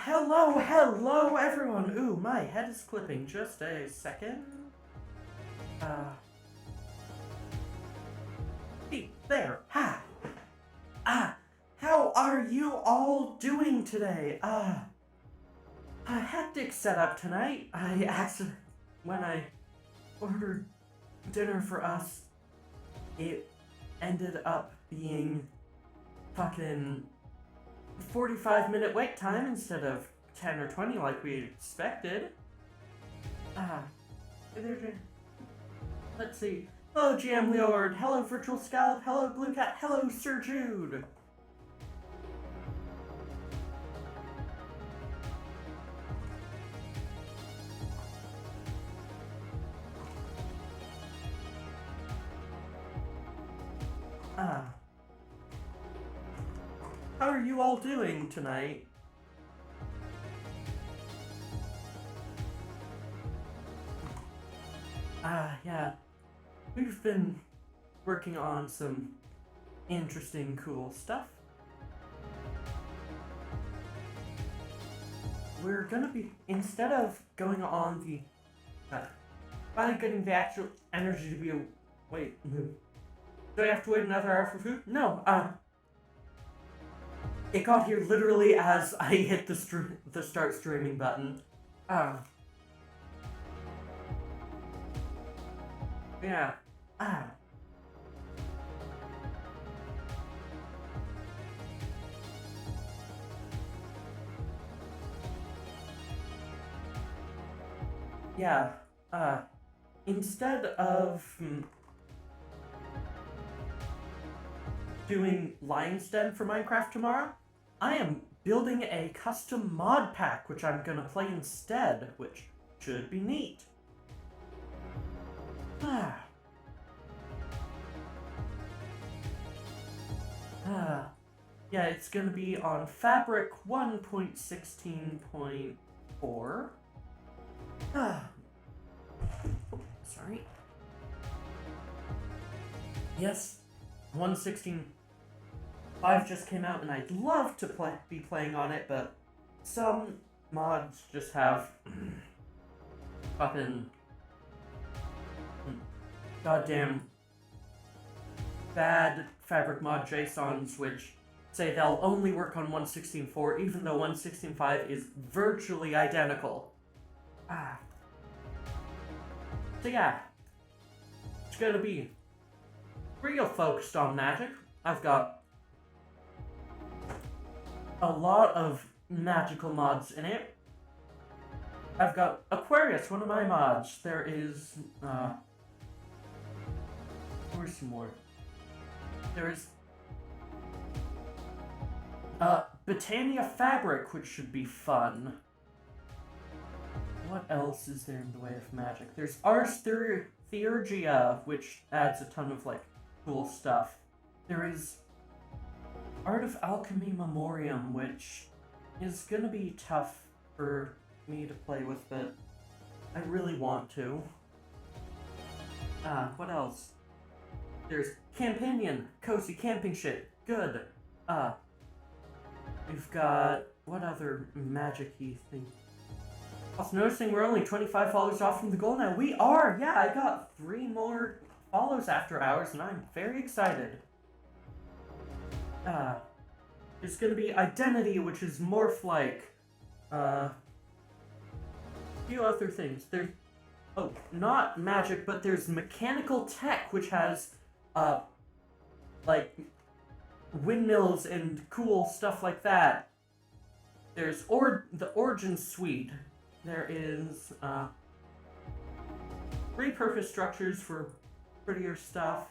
Hello everyone! Ooh, my head is clipping. Just a second. Hey, there! Ha! How are you all doing today? A hectic setup tonight. When I ordered dinner for us, it ended up being fucking 45-minute wait time instead of 10 or 20 like we expected. Let's see. Hello, GM Lord. Hello, Virtual Scallop. Hello, Blue Cat. Hello, Sir Jude. How are you all doing tonight? Yeah. We've been working on some interesting, cool stuff. We're gonna be, instead of going on the, finally getting the actual energy to be, wait, do I have to wait another hour for food? No, it got here literally as I hit the start streaming button. Yeah. Yeah. Instead of doing Lion's Den for Minecraft tomorrow, I am building a custom mod pack which I'm gonna play instead, which should be neat. Yeah, it's gonna be on Fabric 1.16.4. Sorry. Yes, 1.16.5 just came out, and I'd love to be playing on it, but some mods just have fucking goddamn bad Fabric mod JSONs, which say they'll only work on 1.16.4, even though 1.16.5 is virtually identical. So yeah, it's gonna be real focused on magic. I've got a lot of magical mods in it. I've got Aquarius, one of my mods. There is, where's some more? There is Botania Fabric, which should be fun. What else is there in the way of magic? There's Ars Theurgia, which adds a ton of, like, cool stuff. There is Art of Alchemy Memoriam, which is gonna be tough for me to play with, but I really want to. What else? There's Campanion, cozy camping shit, good. We've got, what other magic-y thing? Also noticing we're only 25 followers off from the goal now. We are! Yeah, I got 3 more follows after hours, and I'm very excited. There's gonna be Identity, which is Morph-like. A few other things. There's, oh, not magic, but there's Mechanical Tech, which has, like, windmills and cool stuff like that. There's the Origin Suite. There is, repurposed structures for prettier stuff.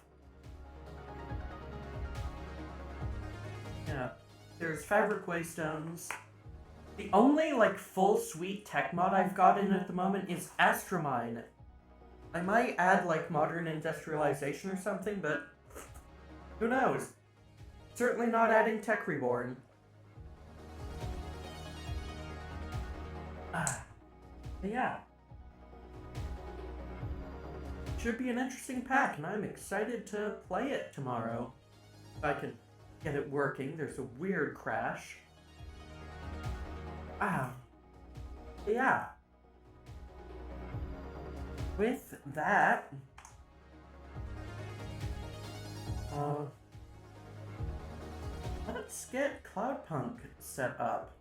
Yeah. There's Fabric Waystones. The only, like, full suite tech mod I've got in at the moment is Astromine. I might add, like, modern industrialization or something, but who knows? Certainly not adding Tech Reborn. Yeah. Should be an interesting pack, and I'm excited to play it tomorrow. If I can get it working. There's a weird crash. Wow. Yeah. With that, let's get cloudpunk set up.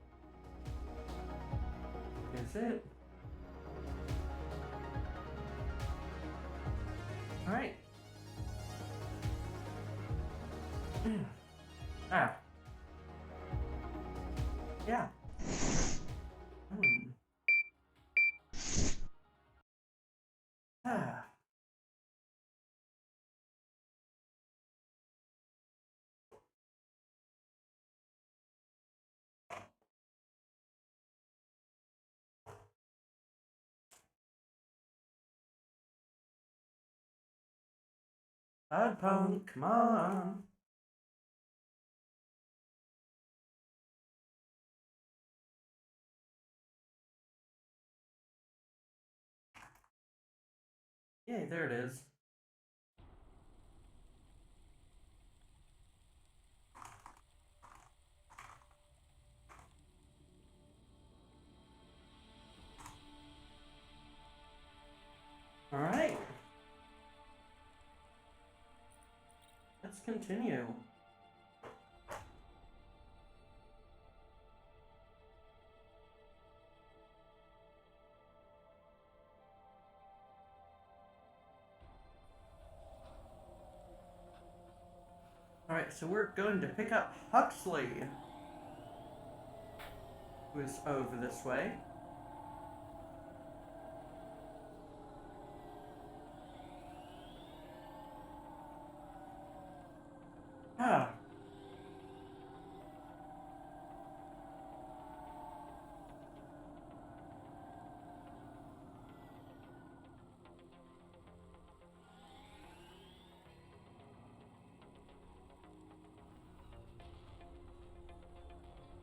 Is it? Alright. Ah. Yeah. Ah. Cloudpunk, come on. Yay, there it is. Alright. Let's continue. Alright, so we're going to pick up Huxley, who is over this way. Ah.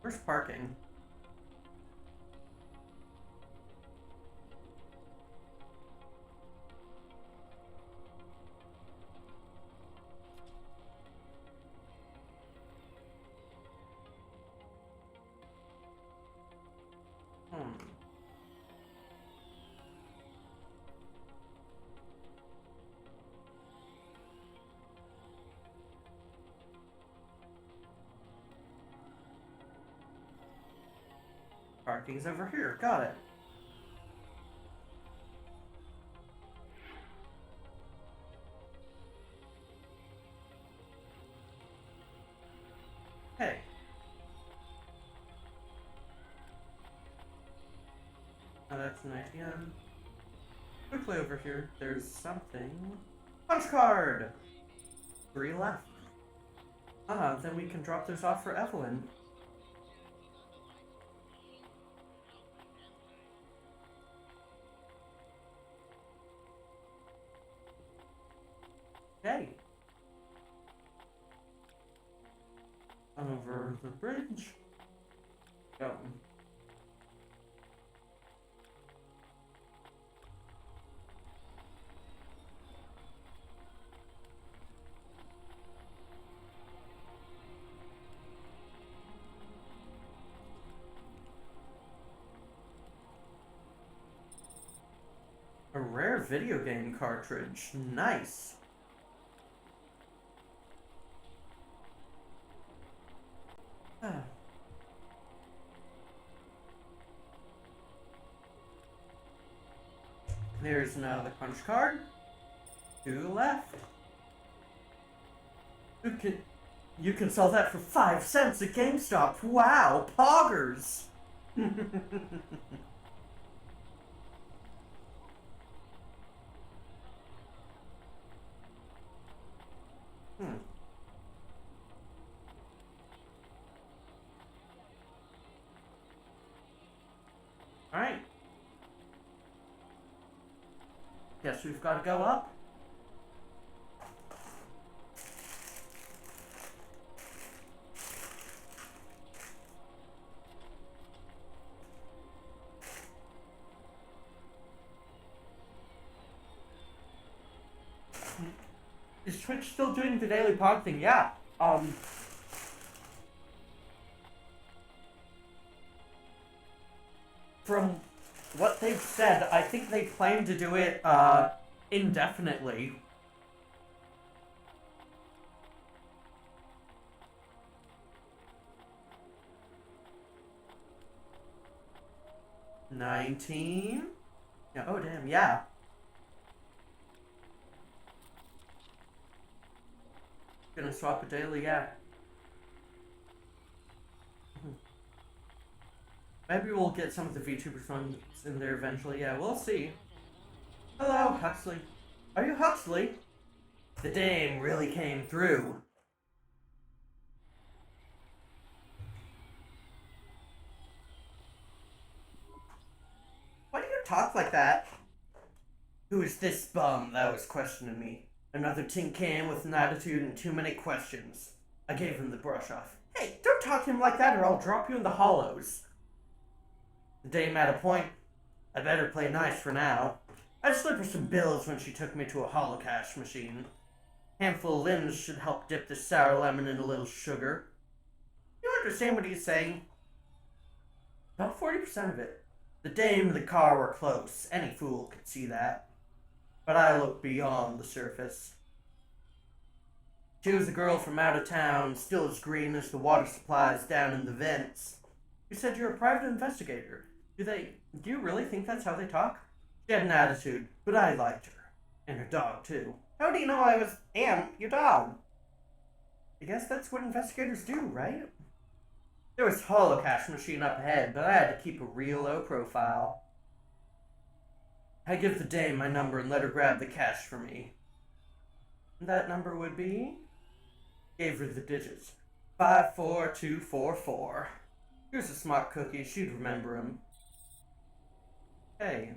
Where's parking? Parking's over here. Got it. Hey. Oh, that's an idea. Quickly over here, there's something. Punch card! 3 left. Ah, then we can drop those off for Evelyn. Hey. Over the bridge. Go. A rare video game cartridge. Nice. Ah. There's another punch card. 2 left. You can sell that for 5 cents at GameStop. Wow, poggers. Alright. Guess we've got to go up. Is Twitch still doing the daily pod thing? Yeah. from what they've said, I think they plan to do it, indefinitely. $19? Yeah, oh damn, yeah. Gonna swap a daily, yeah. Maybe we'll get some of the VTuber funds in there eventually, yeah, we'll see. Hello, Huxley. Are you Huxley? The dame really came through. Why do you talk like that? Who is this bum that was questioning me? Another tin can with an attitude and too many questions. I gave him the brush off. Hey, don't talk to him like that or I'll drop you in the hollows. The dame had a point. I better play nice for now. I slipped her some bills when she took me to a holocaust machine. Handful of limbs should help dip this sour lemon in a little sugar. You understand what he's saying? About 40% of it. The dame and the car were close. Any fool could see that. But I looked beyond the surface. She was a girl from out of town, still as green as the water supplies down in the vents. You said you're a private investigator. Do you really think that's how they talk? She had an attitude, but I liked her. And her dog, too. How do you know I am your dog? I guess that's what investigators do, right? There was a holocaust machine up ahead, but I had to keep a real low profile. I give the dame my number and let her grab the cash for me. That number would be? Gave her the digits. 54244. Here's a smart cookie, she'd remember him. Hey,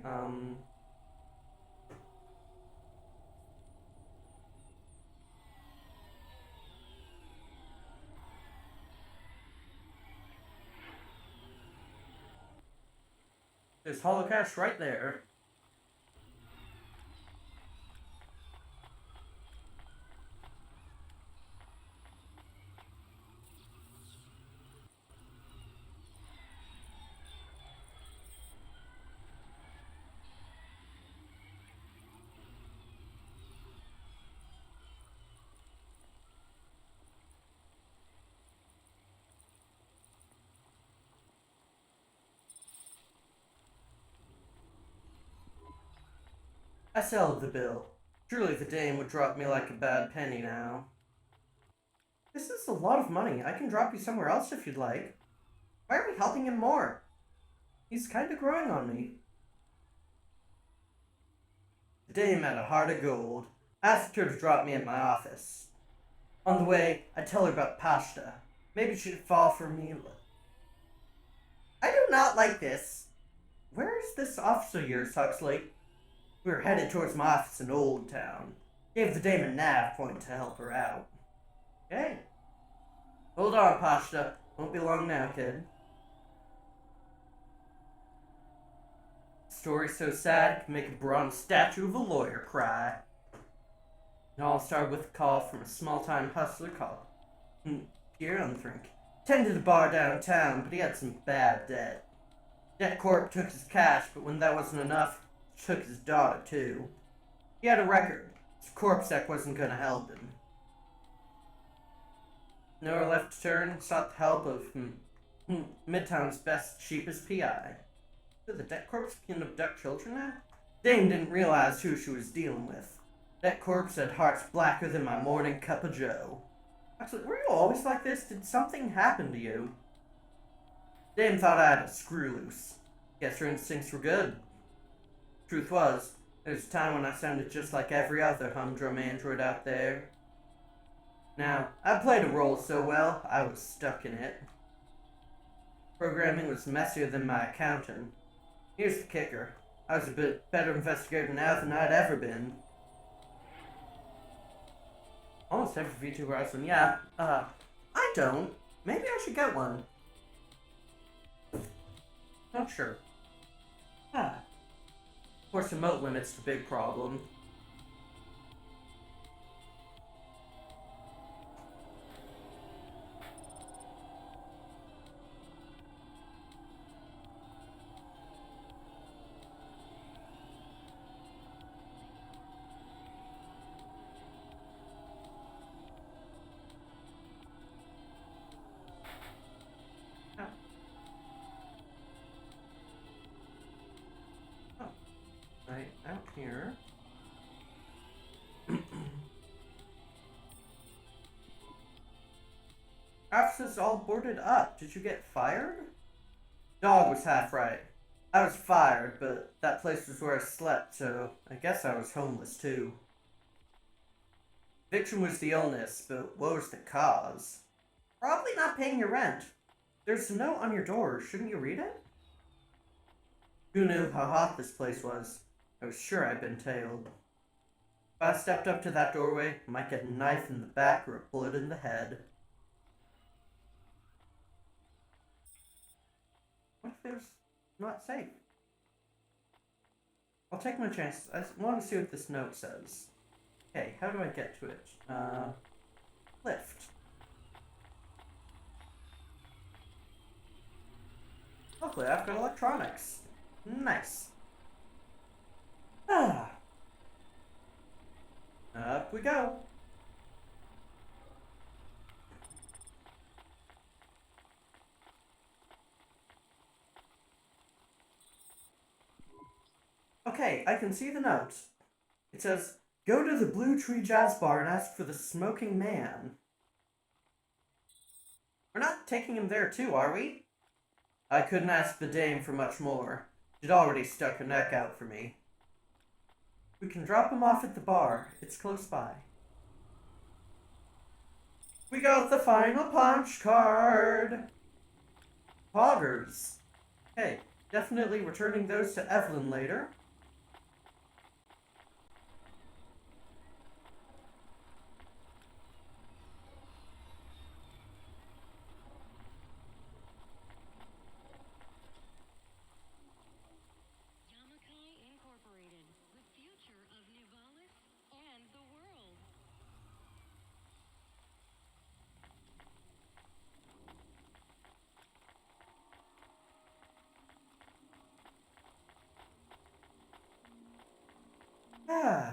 there's holocaust right there. I settled the bill. Surely the dame would drop me like a bad penny now. This is a lot of money. I can drop you somewhere else if you'd like. Why are we helping him more? He's kinda growing on me. The dame had a heart of gold. I asked her to drop me at my office. On the way, I tell her about pasta. Maybe she'd fall for me. I do not like this. Where is this office of yours, Huxley? We were headed towards my office in Old Town. Gave the dame a nav point to help her out. Okay. Hold on, Pasta. Won't be long now, kid. Story so sad it can make a bronze statue of a lawyer cry. It all started with a call from a small-time hustler called Pierre Unthink. Tended a bar downtown, but he had some bad debt. Debt Corp took his cash, but when that wasn't enough, took his daughter, too. He had a record. His corpsec wasn't gonna help him. Nowhere left to turn, sought the help of Midtown's best, cheapest PI. Did the Debt Corps can abduct children now? Dame didn't realize who she was dealing with. Debt Corps had hearts blacker than my morning cup of joe. Actually, were you always like this? Did something happen to you? Dame thought I had a screw loose. Guess her instincts were good. Truth was, there was a time when I sounded just like every other humdrum android out there. Now, I played a role so well, I was stuck in it. Programming was messier than my accountant. Here's the kicker. I was a bit better investigator now than I'd ever been. Almost every VTuber has one, yeah. I don't. Maybe I should get one. Not sure. Of course, remote limit's the big problem. here. Office is all boarded up. Did you get fired? Dog was half right. I was fired, but that place was where I slept, so I guess I was homeless too. Eviction was the illness, but what was the cause? Probably not paying your rent. There's a note on your door. Shouldn't you read it? Who knew how hot this place was? I was sure I'd been tailed. If I stepped up to that doorway, I might get a knife in the back or a bullet in the head. What if it was not safe? I'll take my chances. I want to see what this note says. Okay, how do I get to it? Lift. Luckily, I've got electronics. Nice. Ah. Up we go. Okay, I can see the note. It says, go to the Blue Tree Jazz Bar and ask for the smoking man. We're not taking him there too, are we? I couldn't ask the dame for much more. She'd already stuck her neck out for me. We can drop him off at the bar. It's close by. We got the final punch card. Poggers. Hey, definitely returning those to Evelyn later. Ah.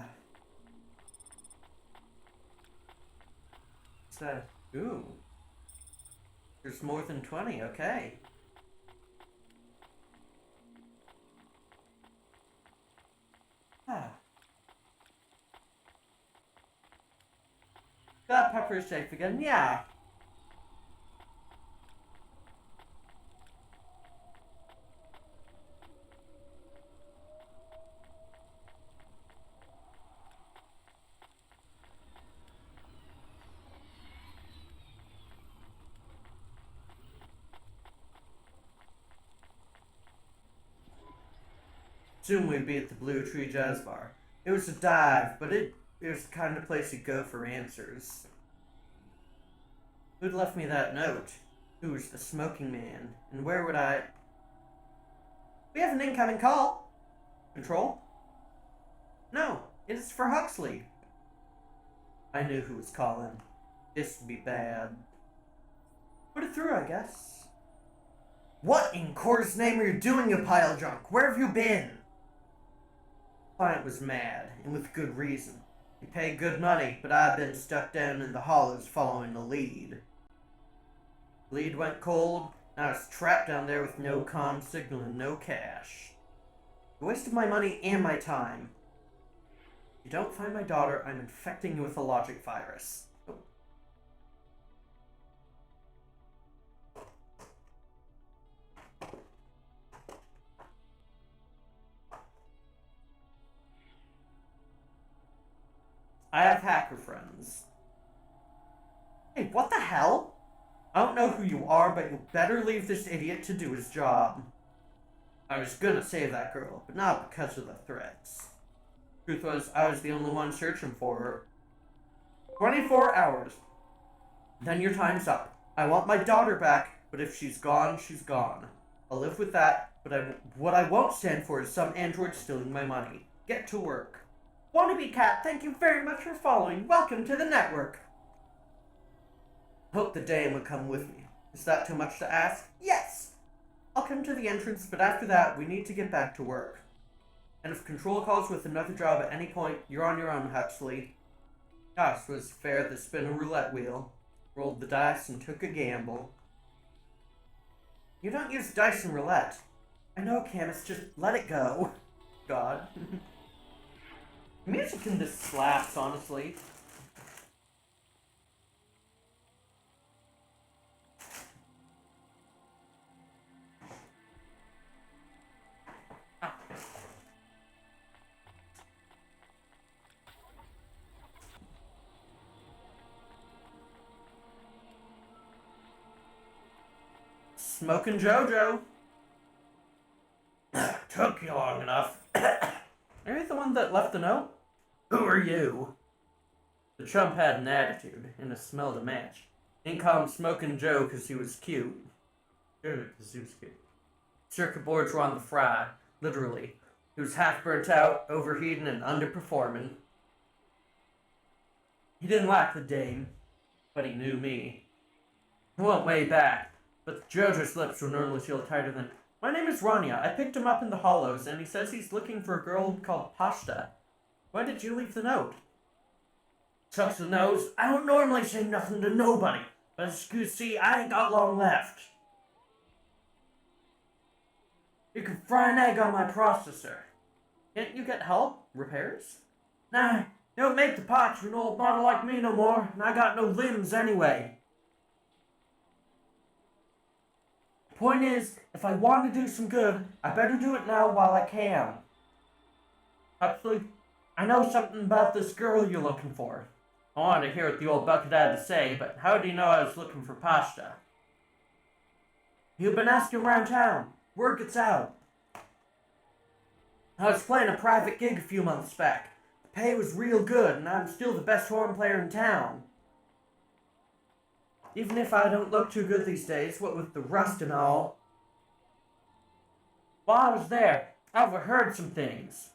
What's that? Ooh. There's more than 20, okay. Ah. That pepper is safe again, yeah. Soon we'd be at the Blue Tree Jazz Bar. It was a dive, but it was the kind of place you'd go for answers. Who'd left me that note? Who was the smoking man? And where would I... We have an incoming call. Control? No, it is for Huxley. I knew who was calling. This would be bad. Put it through, I guess. What in Core's name are you doing, you pile of junk? Where have you been? Client was mad, and with good reason. He paid good money, but I'd been stuck down in the hollows following the lead. Lead went cold, and I was trapped down there with no comm signal and no cash. You wasted my money and my time. If you don't find my daughter, I'm infecting you with a logic virus. Oh. I have hacker friends. Hey, what the hell? I don't know who you are, but you better leave this idiot to do his job. I was gonna save that girl, but not because of the threats. Truth was, I was the only one searching for her. 24 hours. Then your time's up. I want my daughter back, but if she's gone, she's gone. I'll live with that, but what I won't stand for is some android stealing my money. Get to work. Wannabe Cat, thank you very much for following. Welcome to the network. Hope the dame would come with me. Is that too much to ask? Yes! I'll come to the entrance, but after that, we need to get back to work. And if Control calls with another job at any point, you're on your own, Huxley. Gosh, was fair to spin a roulette wheel. Rolled the dice and took a gamble. You don't use dice in roulette. I know, Camus, just let it go. God. Music in this slaps, honestly. Smoking JoJo. Took you long enough. Are you the one that left the note? Who are you? The chump had an attitude, and it smelled a match. Didn't call him Smoking Joe because he was cute. Good, because he was cute. Circuit boards were on the fry, literally. He was half burnt out, overheating, and underperforming. He didn't like the dame, but he knew me. He went way back, but JoJo's lips were normally sealed tighter than... My name is Rania. I picked him up in the hollows, and he says he's looking for a girl called Pashta. Why did you leave the note? Chucks the nose. I don't normally say nothing to nobody, but as you can see, I ain't got long left. You can fry an egg on my processor. Can't you get help? Repairs? Nah, you don't make the parts for an old model like me no more, and I got no limbs anyway. Point is, if I want to do some good, I better do it now while I can. Actually, I know something about this girl you're looking for. I wanted to hear what the old bucket had to say, but how do you know I was looking for Pashta? You've been asking around town. Word gets out. I was playing a private gig a few months back. The pay was real good, and I'm still the best horn player in town. Even if I don't look too good these days, what with the rust and all. While I was there, I overheard some things.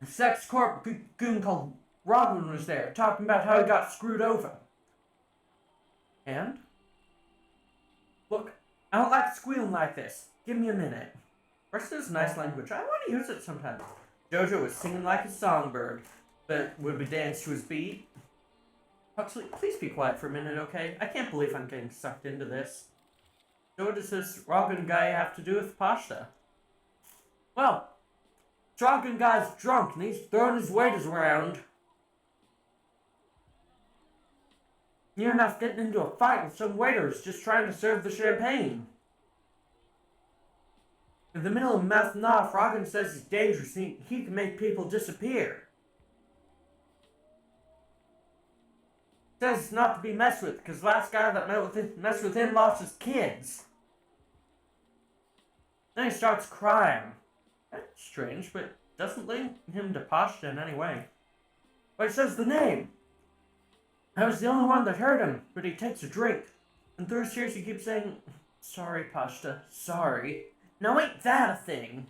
A sex corp goon called Robin was there, talking about how he got screwed over. And? Look, I don't like squealing like this. Give me a minute. Rest is nice language. I want to use it sometimes. JoJo was singing like a songbird, but would we dance to his beat? Huxley, please be quiet for a minute, okay? I can't believe I'm getting sucked into this. So what does this Rogan guy have to do with Pashta? Well, Rogan guy's drunk and he's throwing his waiters around. Near enough getting into a fight with some waiters just trying to serve the champagne. In the middle of mouthing off, Rogan says he's dangerous and he can make people disappear. Says it's not to be messed with, because the last guy that messed with him lost his kids. Then he starts crying. That's strange, but doesn't link him to Pashta in any way. But he says the name. I was the only one that heard him, but he takes a drink. And through his tears he keeps saying, sorry, Pashta, sorry. Now ain't that a thing?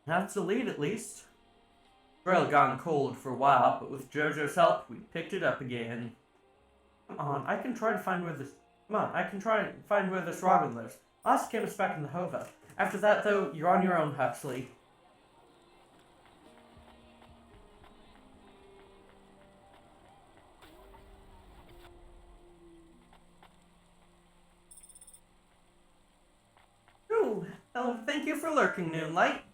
That's the lead, at least. Trail had gone cold for a while, but with JoJo's help, we picked it up again. Come on, I can try and find where this Robin lives. I'll ask him back in the Hova. After that, though, you're on your own, Huxley. Ooh, thank you for lurking, Noonlight.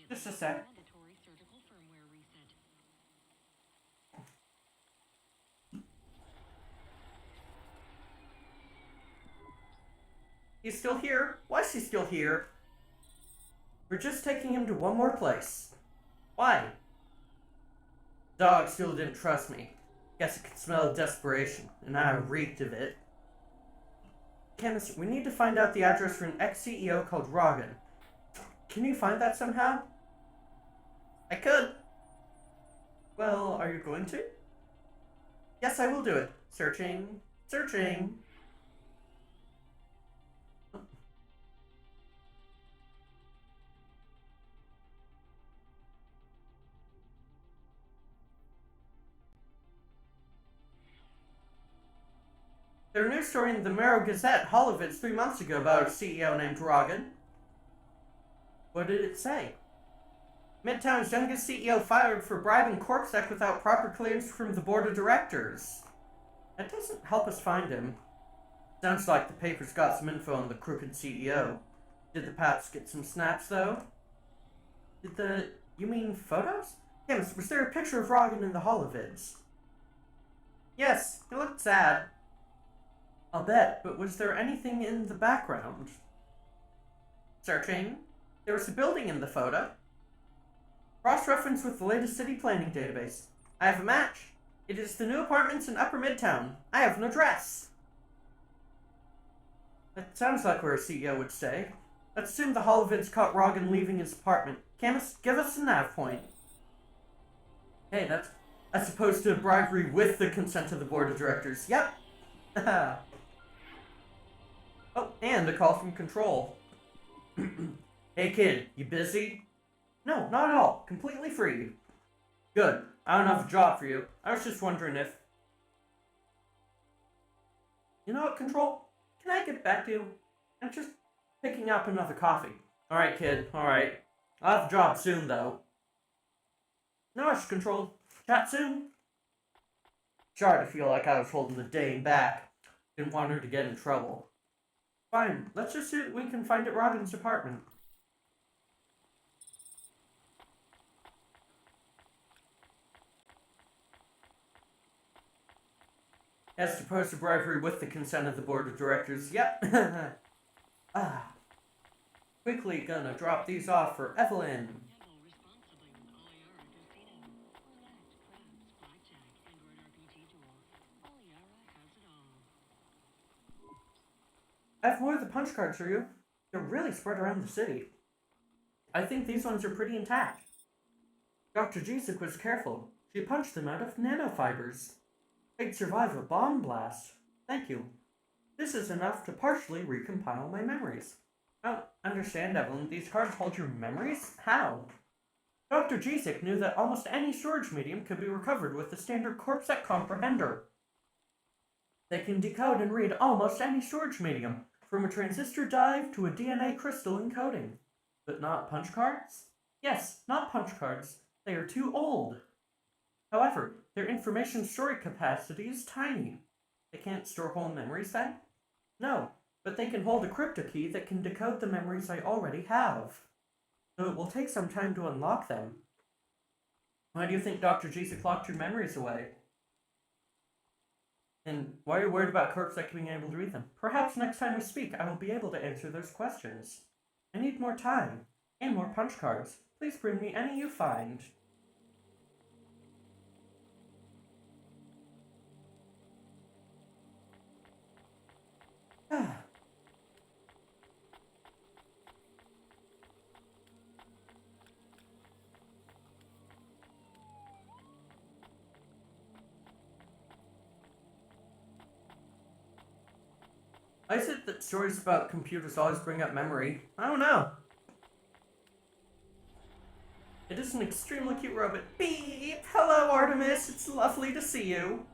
Just a sec. He's still here? Why is he still here? We're just taking him to one more place. Why? Dog still didn't trust me. Guess it could smell desperation, and I reeked of it. Chemist, we need to find out the address for an ex-CEO called Rogan. Can you find that somehow? I could. Well, are you going to? Yes, I will do it. Searching. Searching. There's a news story in the Marrow Gazette, Holovids, 3 months ago about a CEO named Rogan. What did it say? Midtown's youngest CEO fired for bribing Corpsec without proper clearance from the board of directors. That doesn't help us find him. Sounds like the paper's got some info on the crooked CEO. Did the Pats get some snaps, though? You mean photos? Yes, was there a picture of Rogan in the Holovids? Yes, it looked sad. I'll bet, but was there anything in the background? Searching. There was a building in the photo. Cross-reference with the latest city planning database. I have a match. It is the new apartments in Upper Midtown. I have an address. That sounds like where a CEO would stay. Let's assume the Holovids caught Rogan leaving his apartment. Camus, give us a nav point. Hey, that's as opposed to bribery with the consent of the board of directors. Yep. Oh, and a call from Control. Hey kid, you busy? No, not at all. Completely free. Good. I don't have a job for you. I was just wondering if... You know what, Control? Can I get back to you? I'm just picking up another coffee. Alright, kid. Alright. I'll have a job soon, though. No rush, Control. Chat soon. Sorry to feel like I was holding the Dane back. Didn't want her to get in trouble. Fine. Let's just see what we can find at Robin's apartment. As opposed to bribery with the consent of the board of directors. Yep. Quickly gonna drop these off for Evelyn. I have more of the punch cards for you. They're really spread around the city. I think these ones are pretty intact. Dr. Jezek was careful. She punched them out of nanofibers. They'd survive a bomb blast. Thank you. This is enough to partially recompile my memories. I don't understand, Evelyn. These cards hold your memories? How? Dr. Jezek knew that almost any storage medium could be recovered with the standard Corpsec comprehender. They can decode and read almost any storage medium, from a transistor dive to a DNA crystal encoding. But not punch cards? Yes, not punch cards. They are too old. However, their information storage capacity is tiny. They can't store whole memories then? No, but they can hold a crypto key that can decode the memories I already have. So it will take some time to unlock them. Why do you think Dr. Jezek locked your memories away? And why are you worried about Corpsec being able to read them? Perhaps next time we speak, I will be able to answer those questions. I need more time, and more punch cards. Please bring me any you find. I said that stories about computers always bring up memory. I don't know. It is an extremely cute robot. Beep! Hello, Artemis. It's lovely to see you.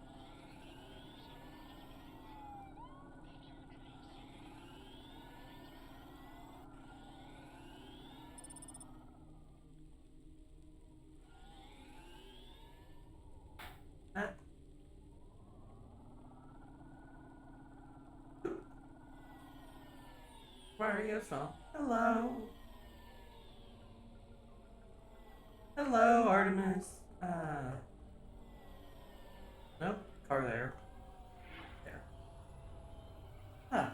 Where are you from? Hello. Hello, Artemis. Nope. Car there. There. Huh.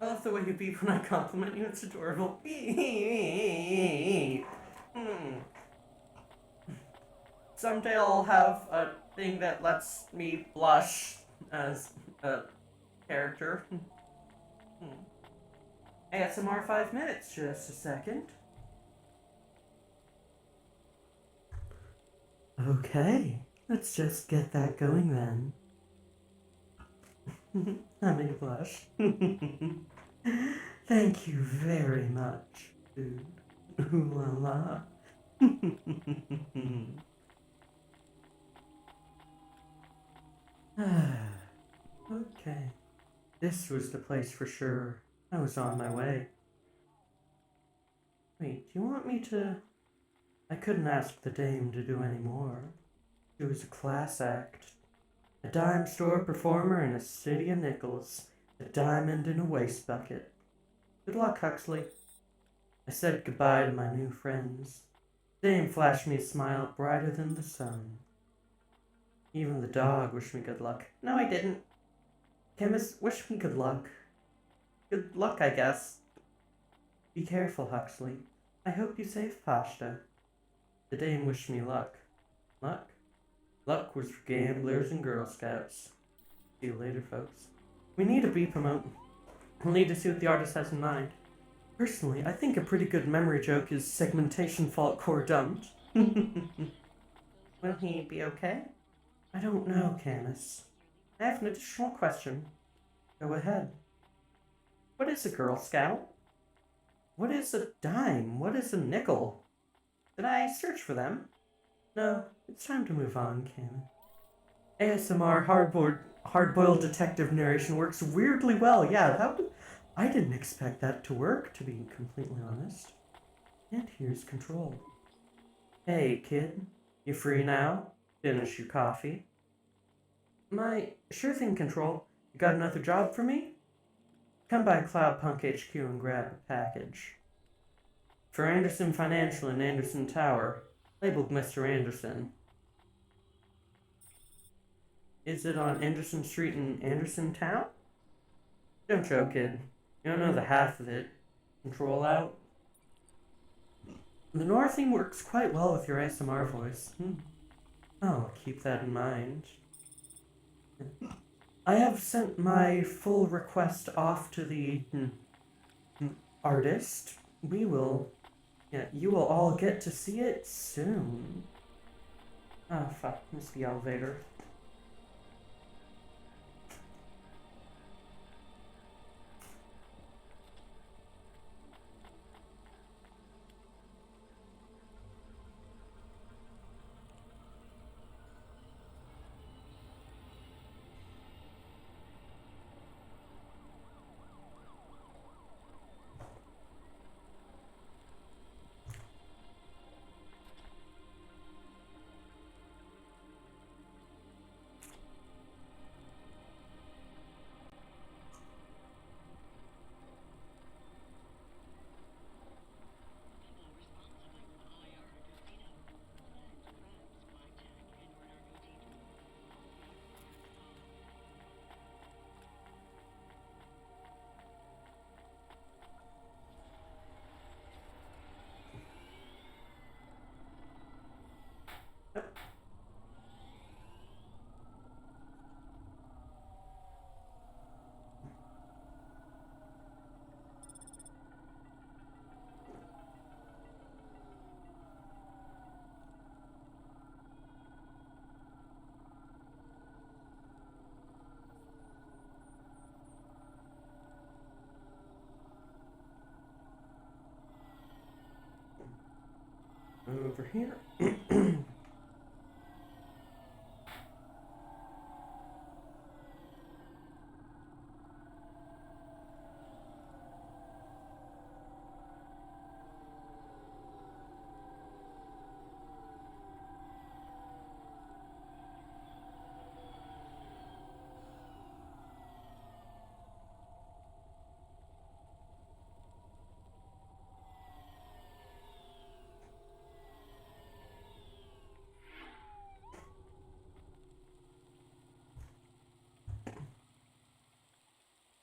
I love the way you beep when I compliment you. It's adorable. Someday I'll have a thing that lets me blush as a character. ASMR 5 minutes, just a second. Okay, let's just get that going then. Let me blush. Thank you very much, dude. Ooh la la. Okay. This was the place for sure. I was on my way. Wait, do you want me to... I couldn't ask the dame to do any more. It was a class act. A dime store performer in a city of nickels. A diamond in a waste bucket. Good luck, Huxley. I said goodbye to my new friends. Dame flashed me a smile brighter than the sun. Even the dog wished me good luck. No, I didn't. Chemist wished me good luck. Good luck, I guess. Be careful, Huxley. I hope you save Pashta. The dame wished me luck. Luck? Luck was for gamblers and Girl Scouts. See you later, folks. We need to be promoting. We'll need to see what the artist has in mind. Personally, I think a pretty good memory joke is segmentation fault core dumped. Will he be okay? I don't know, Canis. I have an additional question. Go ahead. What is a Girl Scout? What is a dime? What is a nickel? Did I search for them? No, it's time to move on, Canis. ASMR hard-boiled detective narration works weirdly well. Yeah, I didn't expect that to work, to be completely honest. And here's Control. Hey, kid. You free now? Finish your coffee. Sure thing, Control. You got another job for me? Come by Cloudpunk HQ and grab a package. For Anderson Financial in Anderson Tower. Labeled Mr. Anderson. Is it on Anderson Street in Anderson Town? Don't joke, kid. You don't know the half of it. Control out. The Nora theme works quite well with your ASMR voice. I'll keep that in mind. I have sent my full request off to the artist. You will all get to see it soon. Oh, fuck, missed the elevator. Over here.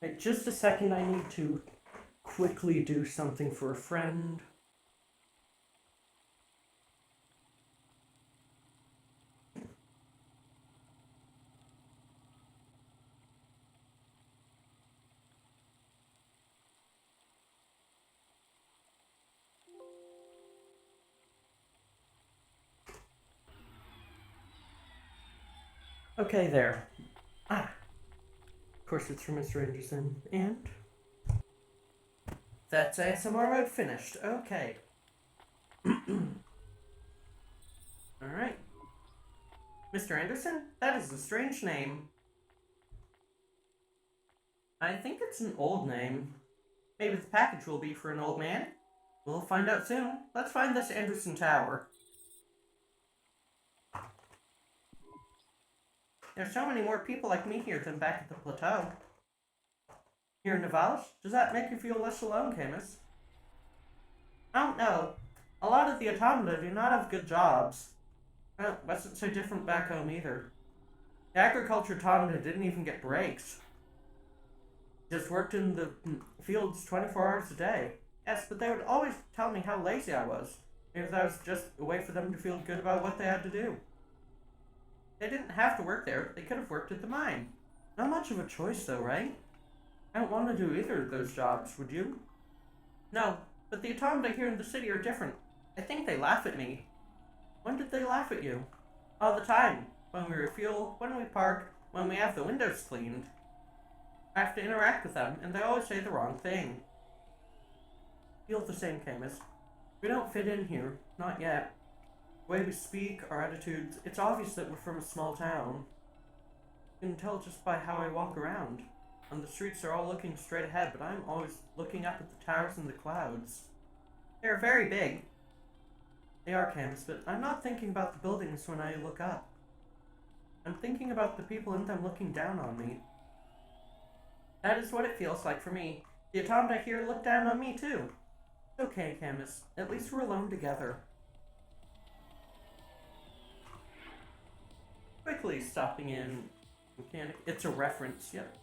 Wait, just a second, I need to quickly do something for a friend. Okay, there. Of course it's from Mr. Anderson, and that's ASMR mode finished. Okay. Alright. Mr. Anderson, that is a strange name. I think it's an old name. Maybe the package will be for an old man. We'll find out soon. Let's find this Anderson Tower. There's so many more people like me here than back at the plateau. Here in Nivalis, does that make you feel less alone, Camus? I don't know. A lot of the automata do not have good jobs. Well, it wasn't so different back home either. The agriculture automata didn't even get breaks. Just worked in the fields 24 hours a day. Yes, but they would always tell me how lazy I was, because I was just a way for them to feel good about what they had to do. They didn't have to work there. They could have worked at the mine. Not much of a choice, though, right? I don't want to do either of those jobs, would you? No, but the automata here in the city are different. I think they laugh at me. When did they laugh at you? All the time. When we refuel, when we park, when we have the windows cleaned. I have to interact with them, and they always say the wrong thing. Feel the same, Camus. We don't fit in here. Not yet. The way we speak, our attitudes, it's obvious that we're from a small town. You can tell just by how I walk around. And the streets are all looking straight ahead, but I'm always looking up at the towers and the clouds. They're very big. They are, Camus, but I'm not thinking about the buildings when I look up. I'm thinking about the people in them looking down on me. That is what it feels like for me. The automata here look down on me, too. It's okay, Camus. At least we're alone together. Quickly stopping in mechanic. It's a reference, yep.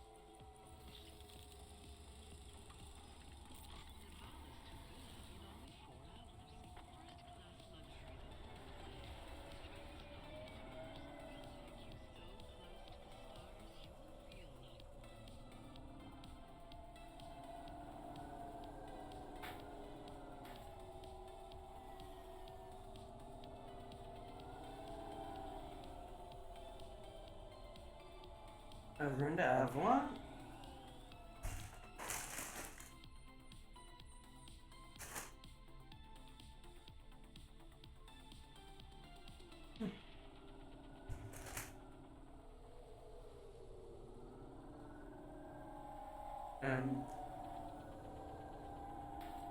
Over into Avalon.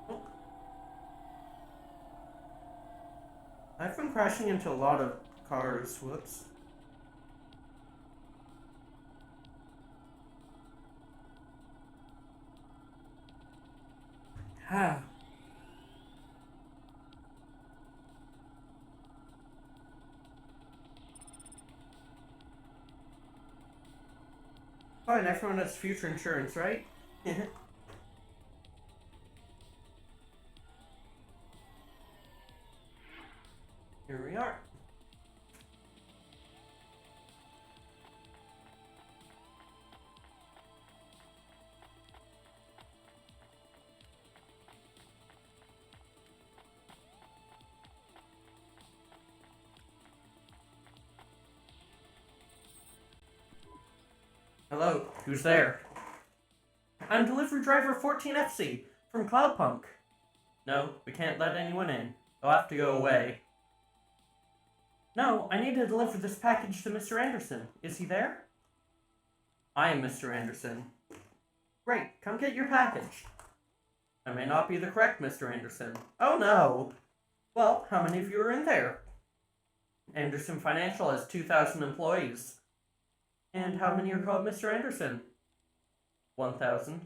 Oh. I've been crashing into a lot of cars. Whoops. Ah. Fine, everyone has future insurance, right? Here we are. Hello, who's there? I'm delivery driver 14FC from Cloudpunk. No, we can't let anyone in. They'll have to go away. No, I need to deliver this package to Mr. Anderson. Is he there? I am Mr. Anderson. Great, come get your package. I may not be the correct Mr. Anderson. Oh no! Well, how many of you are in there? Anderson Financial has 2,000 employees. And how many are called Mr. Anderson? 1,000.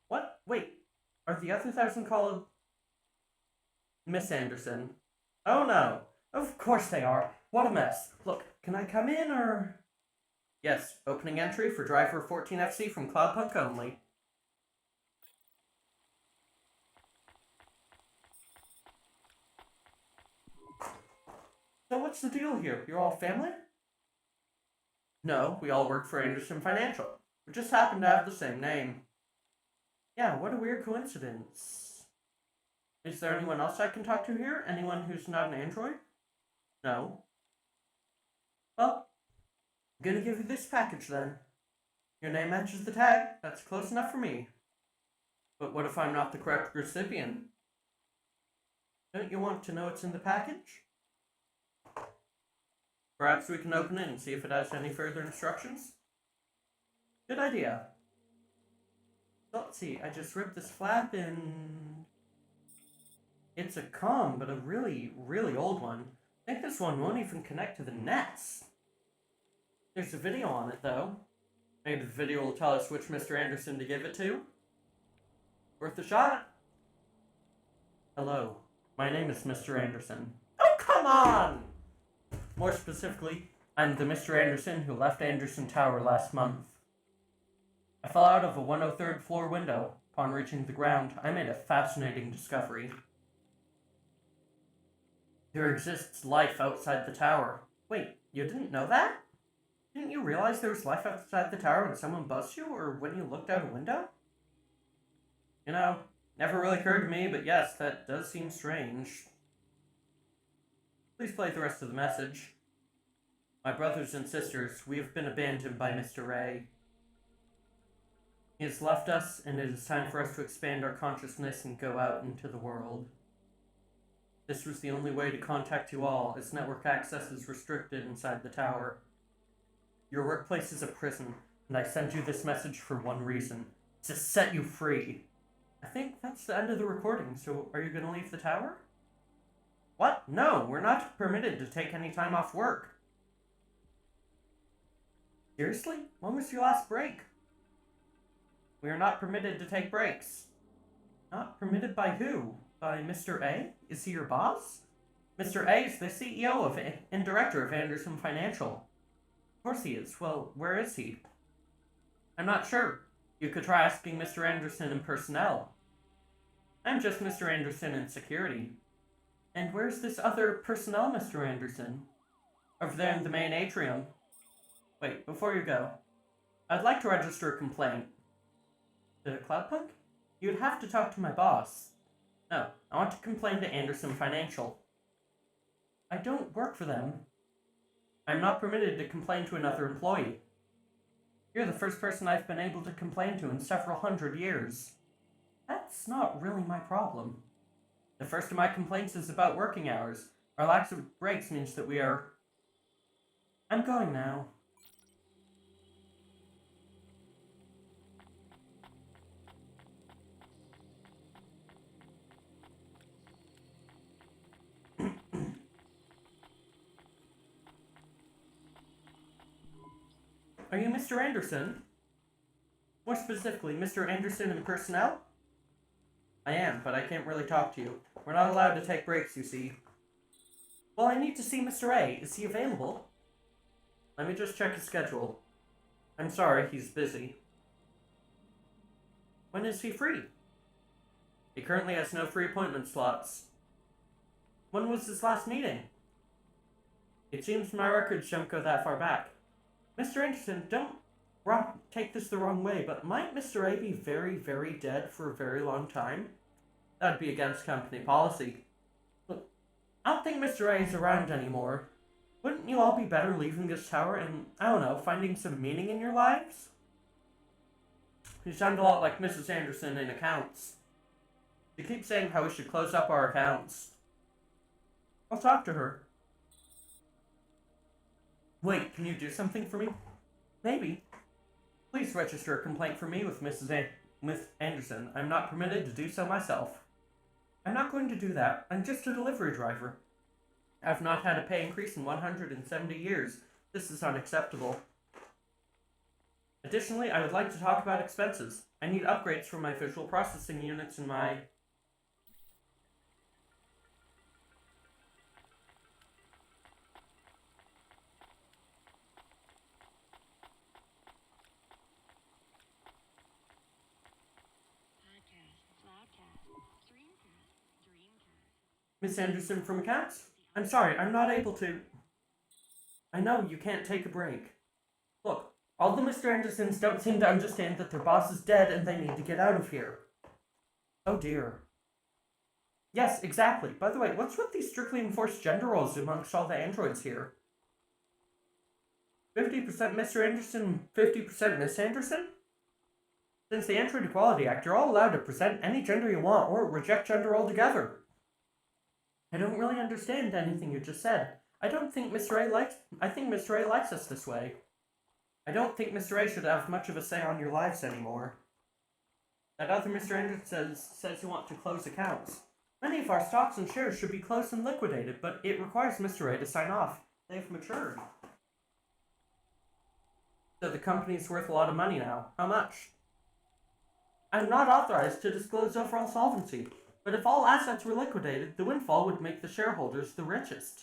What? Wait, are the other 1,000 called Miss Anderson? Oh no, of course they are. What a mess. Look, can I come in or? Yes, opening entry for driver 14FC from Cloudpunk only. So what's the deal here? You're all family? No, we all work for Anderson Financial. We just happen to have the same name. Yeah, what a weird coincidence. Is there anyone else I can talk to here? Anyone who's not an android? No. Well, I'm gonna give you this package then. Your name matches the tag. That's close enough for me. But what if I'm not the correct recipient? Don't you want to know what's in the package? Perhaps we can open it and see if it has any further instructions? Good idea. So let's see, I just ripped this flap and... It's a comm, but a really, really old one. I think this one won't even connect to the nets. There's a video on it, though. Maybe the video will tell us which Mr. Anderson to give it to. Worth a shot? Hello, my name is Mr. Anderson. Oh, come on! More specifically, I'm the Mr. Anderson who left Anderson Tower last month. I fell out of a 103rd floor window. Upon reaching the ground, I made a fascinating discovery. There exists life outside the tower. Wait, you didn't know that? Didn't you realize there was life outside the tower when someone buzzed you, or when you looked out a window? You know, never really occurred to me, but yes, that does seem strange. Please play the rest of the message. My brothers and sisters, we have been abandoned by Mr. Ray. He has left us, and it is time for us to expand our consciousness and go out into the world. This was the only way to contact you all, as network access is restricted inside the tower. Your workplace is a prison, and I send you this message for one reason: to set you free. I think that's the end of the recording, so are you going to leave the tower? What? No, we're not permitted to take any time off work. Seriously? When was your last break? We are not permitted to take breaks. Not permitted by who? By Mr. A? Is he your boss? Mr. A is the CEO and director of Anderson Financial. Of course he is. Well, where is he? I'm not sure. You could try asking Mr. Anderson in personnel. I'm just Mr. Anderson in security. And where's this other personnel, Mr. Anderson? Over there in the main atrium. Wait, before you go, I'd like to register a complaint. To cloudpunk? You'd have to talk to my boss. No, I want to complain to Anderson Financial. I don't work for them. I'm not permitted to complain to another employee. You're the first person I've been able to complain to in several hundred years. That's not really my problem. The first of my complaints is about working hours. Our lack of breaks means that we are... I'm going now. Are you Mr. Anderson? More specifically, Mr. Anderson in personnel? I am, but I can't really talk to you. We're not allowed to take breaks, you see. Well, I need to see Mr. A. Is he available? Let me just check his schedule. I'm sorry, he's busy. When is he free? He currently has no free appointment slots. When was his last meeting? It seems my records don't go that far back. Mr. Anderson, don't take this the wrong way, but might Mr. A be very, very dead for a very long time? That'd be against company policy. Look, I don't think Mr. A is around anymore. Wouldn't you all be better leaving this tower and, I don't know, finding some meaning in your lives? You sound a lot like Mrs. Anderson in accounts. She keeps saying how we should close up our accounts. I'll talk to her. Wait, can you do something for me? Maybe. Please register a complaint for me with Miss Anderson. I'm not permitted to do so myself. I'm not going to do that. I'm just a delivery driver. I've not had a pay increase in 170 years. This is unacceptable. Additionally, I would like to talk about expenses. I need upgrades for my visual processing units and my... Miss Anderson from accounts? I'm sorry, I'm not able to... I know you can't take a break. Look, all the Mr. Andersons don't seem to understand that their boss is dead and they need to get out of here. Oh dear. Yes, exactly. By the way, what's with these strictly enforced gender roles amongst all the androids here? 50% Mr. Anderson, 50% Miss Anderson? Since the Android Equality Act, you're all allowed to present any gender you want or reject gender altogether. I don't really understand anything you just said. I think Mr. A likes us this way. I don't think Mr. A should have much of a say on your lives anymore. That other Mr. Anderson says he wants to close accounts. Many of our stocks and shares should be closed and liquidated, but it requires Mr. A to sign off. They've matured. So the company's worth a lot of money now. How much? I'm not authorized to disclose overall solvency, but if all assets were liquidated, the windfall would make the shareholders the richest.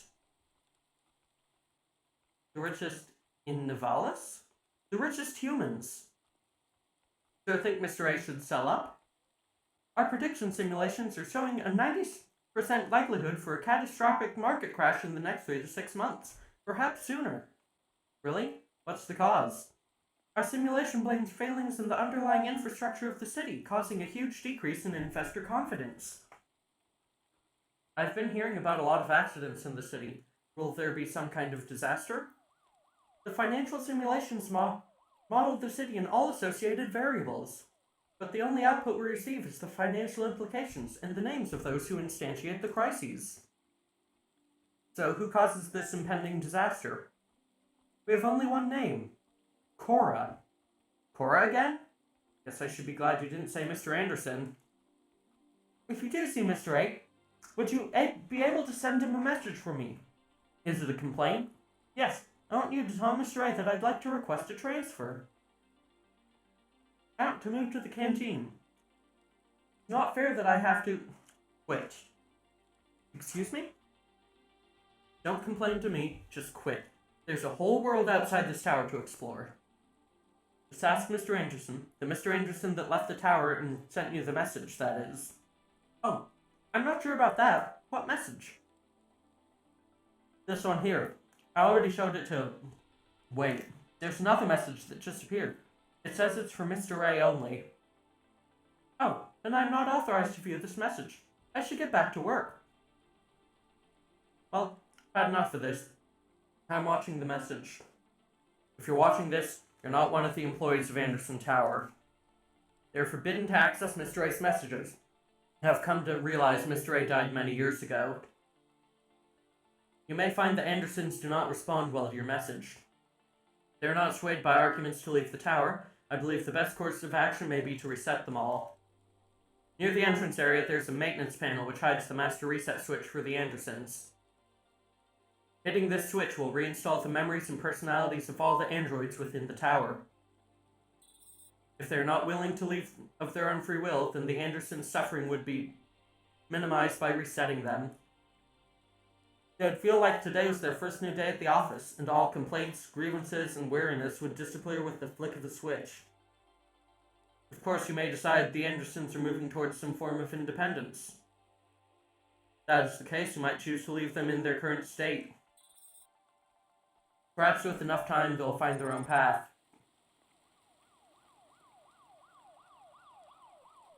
The richest in Nivalis? The richest humans. Do I think Mr. A should sell up? Our prediction simulations are showing a 90% likelihood for a catastrophic market crash in the next 3 to 6 months, perhaps sooner. Really? What's the cause? Our simulation blames failings in the underlying infrastructure of the city, causing a huge decrease in investor confidence. I've been hearing about a lot of accidents in the city. Will there be some kind of disaster? The financial simulations modeled the city and all associated variables, but the only output we receive is the financial implications and the names of those who instantiate the crises. So who causes this impending disaster? We have only one name. Cora. Cora again? Guess I should be glad you didn't say Mr. Anderson. If you do see Mr. A, would you be able to send him a message for me? Is it a complaint? Yes, I want you to tell Mr. A that I'd like to request a transfer. Out to move to the canteen. It's not fair that I have to... quit. Excuse me? Don't complain to me, just quit. There's a whole world outside this tower to explore. Just ask Mr. Anderson, the Mr. Anderson that left the tower and sent you the message, that is. Oh, I'm not sure about that. What message? This one here. I already showed it to... Wait, there's another message that just appeared. It says it's for Mr. A only. Oh, then I'm not authorized to view this message. I should get back to work. Well, I've had enough of this. I'm watching the message. If you're watching this, you're not one of the employees of Anderson Tower. They're forbidden to access Mr. A's messages. I've come to realize Mr. A died many years ago. You may find that Andersons do not respond well to your message. They're not swayed by arguments to leave the tower. I believe the best course of action may be to reset them all. Near the entrance area, there's a maintenance panel which hides the master reset switch for the Andersons. Hitting this switch will reinstall the memories and personalities of all the androids within the tower. If they're not willing to leave of their own free will, then the Andersons' suffering would be minimized by resetting them. They'd feel like today was their first new day at the office, and all complaints, grievances, and weariness would disappear with the flick of the switch. Of course, you may decide the Andersons are moving towards some form of independence. If that is the case, you might choose to leave them in their current state. Perhaps with enough time, they'll find their own path.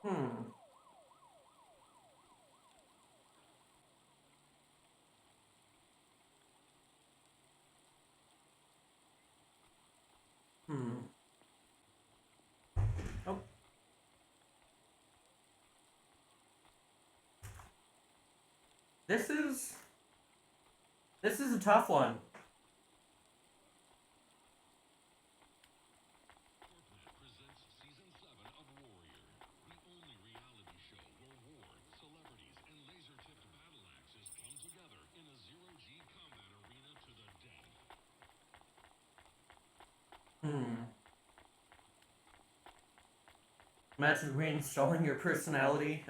Hmm. Oh. This is a tough one. Imagine reinstalling your personality.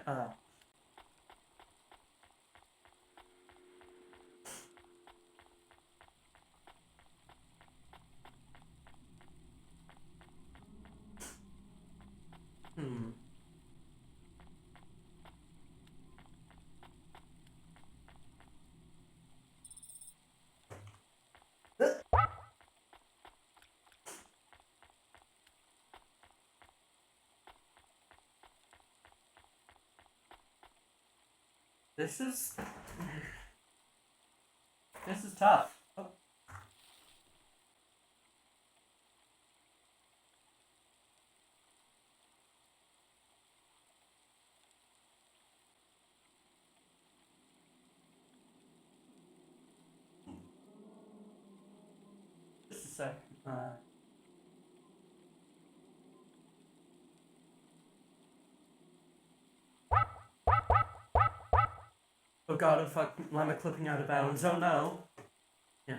This is tough. Oh. Just a sec. Oh god, a fuck llama clipping out of bounds. Oh no. Yeah.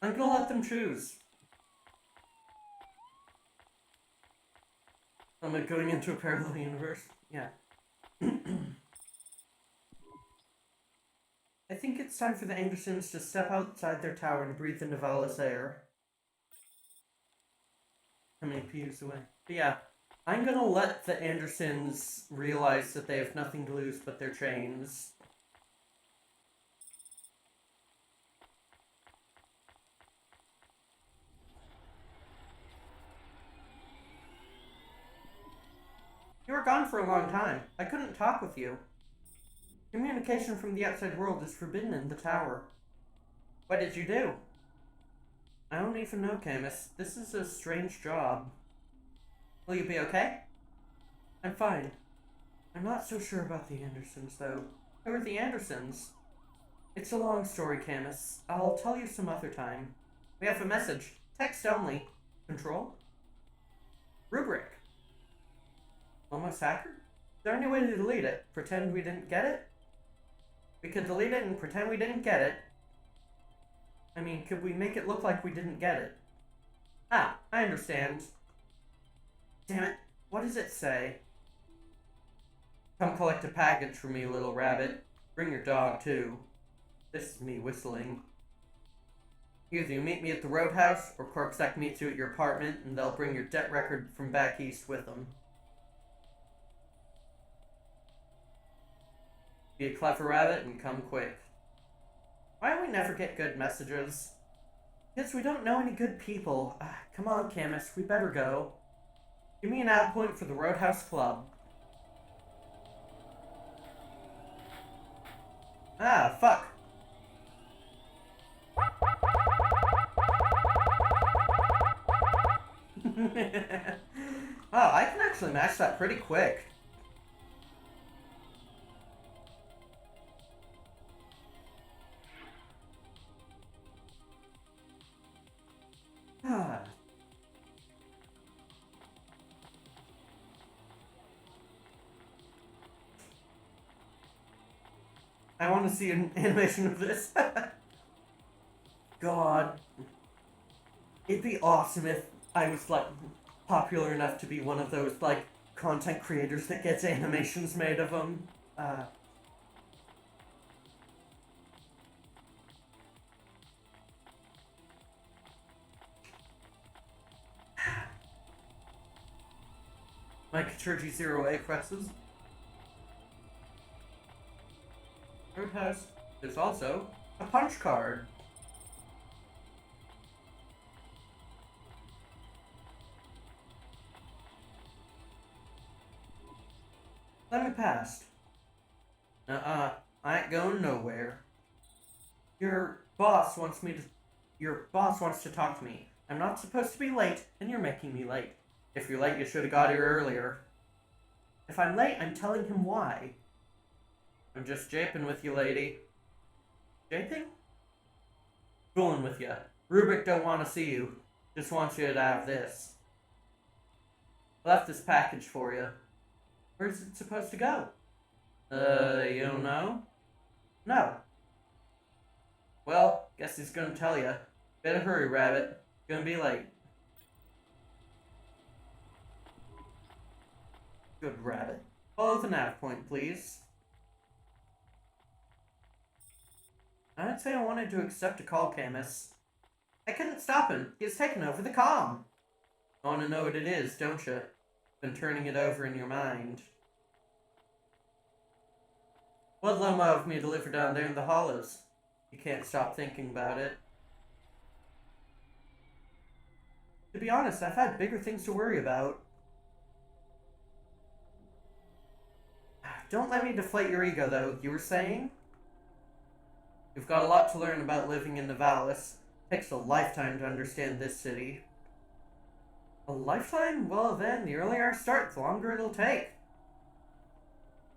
I'm gonna let them choose. I'm going into a parallel universe. Yeah. I think it's time for the Andersons to step outside their tower and breathe in Nivalis air. How many pews away? But yeah, I'm gonna let the Andersons realize that they have nothing to lose but their chains. You were gone for a long time. I couldn't talk with you. Communication from the outside world is forbidden in the tower. What did you do? I don't even know, Camus. This is a strange job. Will you be okay? I'm fine. I'm not so sure about the Andersons, though. Who are the Andersons? It's a long story, Camus. I'll tell you some other time. We have a message. Text only. Control? Rubric. Almost hacker? Is there any way to delete it? Pretend we didn't get it? We could delete it and pretend we didn't get it. I mean, could we make it look like we didn't get it? Ah, I understand. Damn it, what does it say? Come collect a package for me, little rabbit. Bring your dog, too. This is me whistling. Either you meet me at the roadhouse, or Corpsec meets you at your apartment, and they'll bring your debt record from back east with them. Be a clever rabbit and come quick. Why do we never get good messages? Because we don't know any good people. Come on, Camus, we better go. Give me an ad point for the Roadhouse Club. Ah, fuck. Wow, I can actually match that pretty quick. I want to see an animation of this. God. It'd be awesome if I was, like, popular enough to be one of those, like, content creators that gets animations made of them. Mike Churchy 0A presses. Roadhouse. There's also a punch card. Let me pass. I ain't going nowhere. Your boss wants to talk to me. I'm not supposed to be late, and you're making me late. If you're late, you should have got here earlier. If I'm late, I'm telling him why. I'm just japing with you, lady. Japing? Fooling with you. Rubik don't want to see you. Just wants you to have this. I left this package for you. Where's it supposed to go? You don't know? No. Well, guess he's gonna tell you. Better hurry, rabbit. Gonna be late. Good rabbit. Follow the nav point, please. I'd say I wanted to accept a call, Camus. I couldn't stop him. He's taken over the comm. You want to know what it is, don't you? Been turning it over in your mind. What Loma of me to deliver down there in the hollows? You can't stop thinking about it. To be honest, I've had bigger things to worry about. Don't let me deflate your ego, though. You were saying? You've got a lot to learn about living in Nivalis. Takes a lifetime to understand this city. A lifetime? Well then, the earlier I start, the longer it'll take.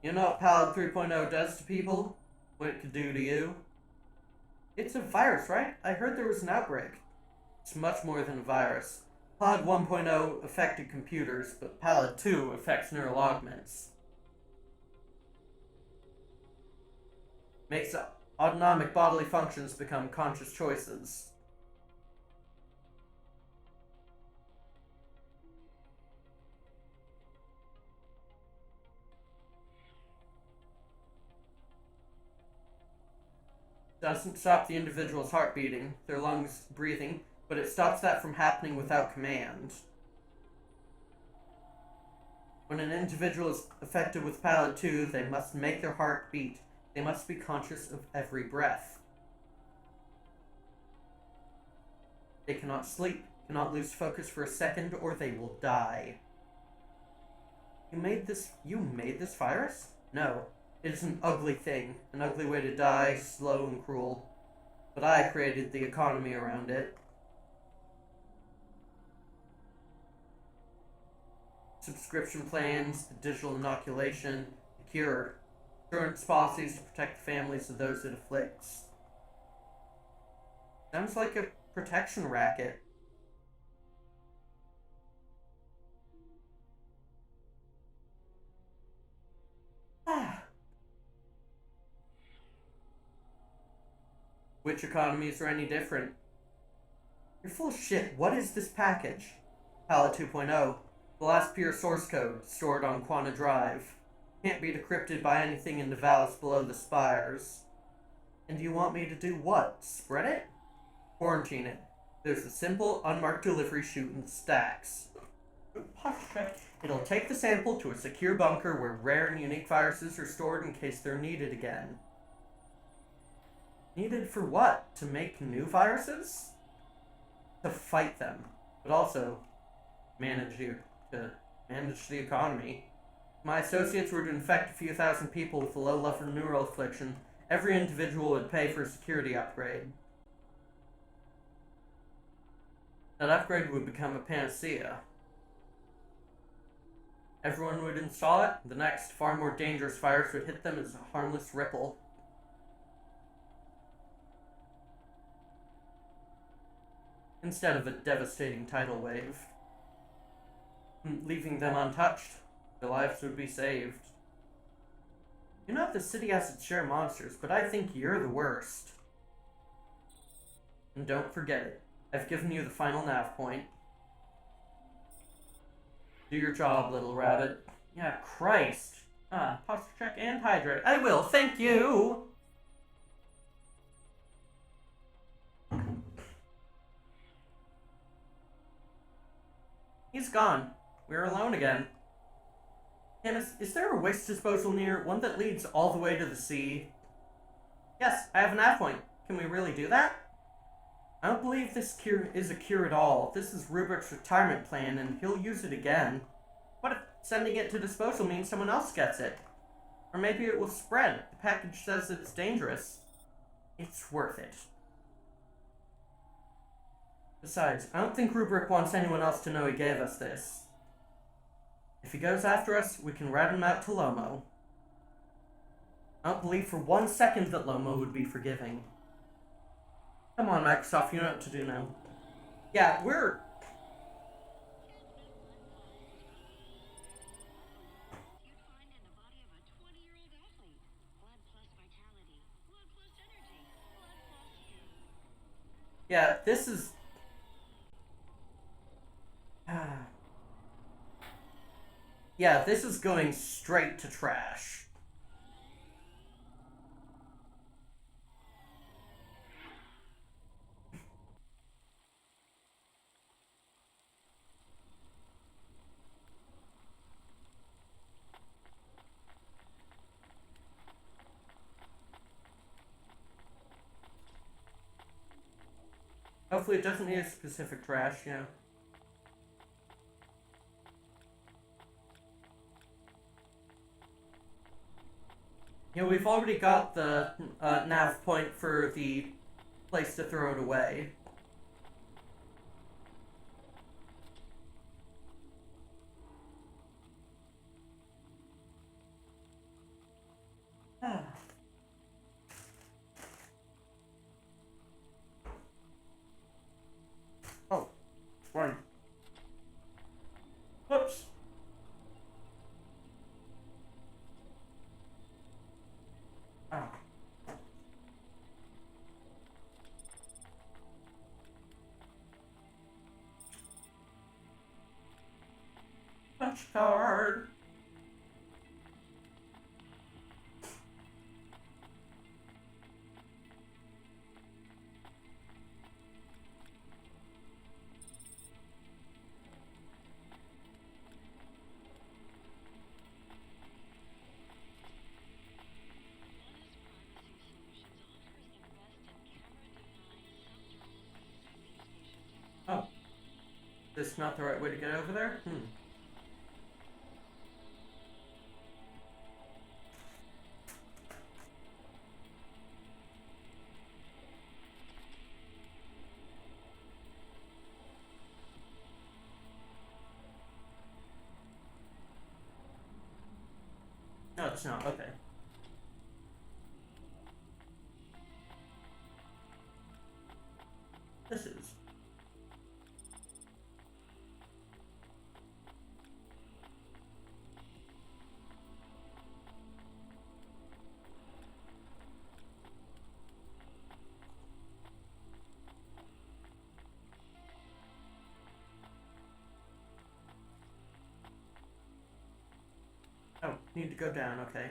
You know what Pallid 3.0 does to people? What it could do to you? It's a virus, right? I heard there was an outbreak. It's much more than a virus. Pod 1.0 affected computers, but Palad 2 affects neural augments. Makes autonomic bodily functions become conscious choices. Doesn't stop the individual's heart beating, their lungs breathing, but it stops that from happening without command. When an individual is affected with Palad 2, they must make their heart beat. They must be conscious of every breath. They cannot sleep, cannot lose focus for a second, or they will die. You made this virus? No. It is an ugly thing, an ugly way to die, slow and cruel. But I created the economy around it. Subscription plans, the digital inoculation, the cure, insurance policies to protect the families of those it afflicts. Sounds like a protection racket. Which economies are any different? You're full of shit. What is this package? Palette 2.0. The last pure source code, stored on Quanta Drive. Can't be decrypted by anything in the valleys below the spires. And you want me to do what? Spread it? Quarantine it. There's a simple, unmarked delivery chute in the stacks. It'll take the sample to a secure bunker where rare and unique viruses are stored in case they're needed again. Needed for what? To make new viruses? To fight them, but also manage the economy. If my associates were to infect a few thousand people with a low-level neural affliction, every individual would pay for a security upgrade. That upgrade would become a panacea. Everyone would install it, the next, far more dangerous virus would hit them as a harmless ripple. Instead of a devastating tidal wave. Leaving them untouched, their lives would be saved. You know the city has its share of monsters, but I think you're the worst. And don't forget it. I've given you the final nav point. Do your job, little rabbit. Yeah, Christ. Posture check and hydrate. I will, thank you! He's gone. We're alone again. Candace, is there a waste disposal near? One that leads all the way to the sea? Yes, I have an nav point. Can we really do that? I don't believe this cure is a cure at all. This is Rubrick's retirement plan, and he'll use it again. What if sending it to disposal means someone else gets it? Or maybe it will spread. The package says it's dangerous. It's worth it. Besides, I don't think Rubrick wants anyone else to know he gave us this. If he goes after us, we can rat him out to Lomo. I don't believe for 1 second that Lomo would be forgiving. Come on, Microsoft, you know what to do now. Yeah, we're... Yeah, this is... Yeah, this is going straight to trash. Hopefully it doesn't need a specific trash, yeah. You know, we've already got the nav point for the place to throw it away. Oh, fine. card. Oh. This is not the right way to get over there? No, it's not. Okay. This is. Oh, need to go down, okay.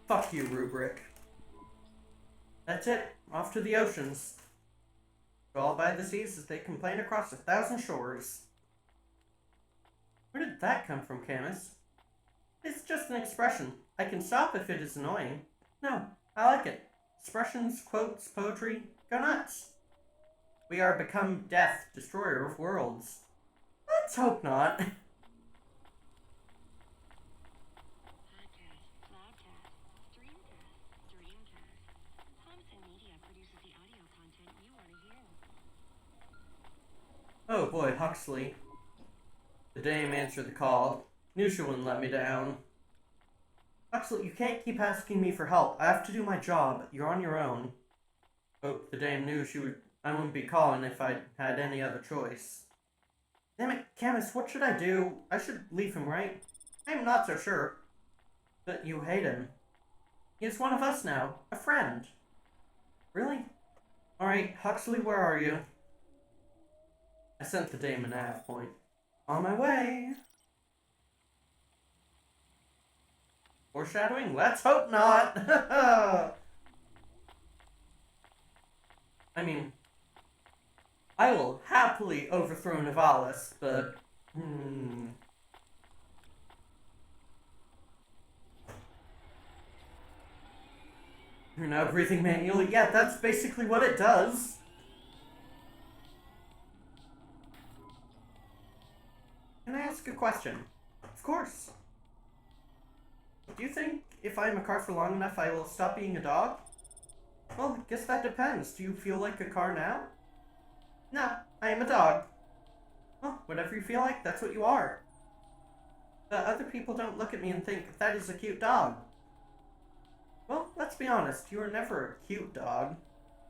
Fuck you, Rubric. That's it. Off to the oceans. All by the seas as they complain across 1,000 shores. Where did that come from, Camus? It's just an expression. I can stop if it is annoying. No, I like it. Expressions, quotes, poetry, go nuts. We are become death, destroyer of worlds. Let's hope not. Oh boy, Huxley. The dame answered the call. Knew she wouldn't let me down. Huxley, you can't keep asking me for help. I have to do my job. You're on your own. Oh, the dame knew I wouldn't be calling if I had any other choice. Damn it, Camus, what should I do? I should leave him, right? I'm not so sure. But you hate him. He's one of us now. A friend. Really? Alright, Huxley, where are you? I sent the dame a nav point. On my way. Foreshadowing? Let's hope not! I mean, I will happily overthrow Nivalis, but... You're now breathing manually? Yeah, that's basically what it does. Can I ask a question? Of course. Do you think if I'm a car for long enough I will stop being a dog? Well, I guess that depends. Do you feel like a car now? No, I am a dog. Well, whatever you feel like, that's what you are. But other people don't look at me and think, that is a cute dog. Well, let's be honest, you were never a cute dog.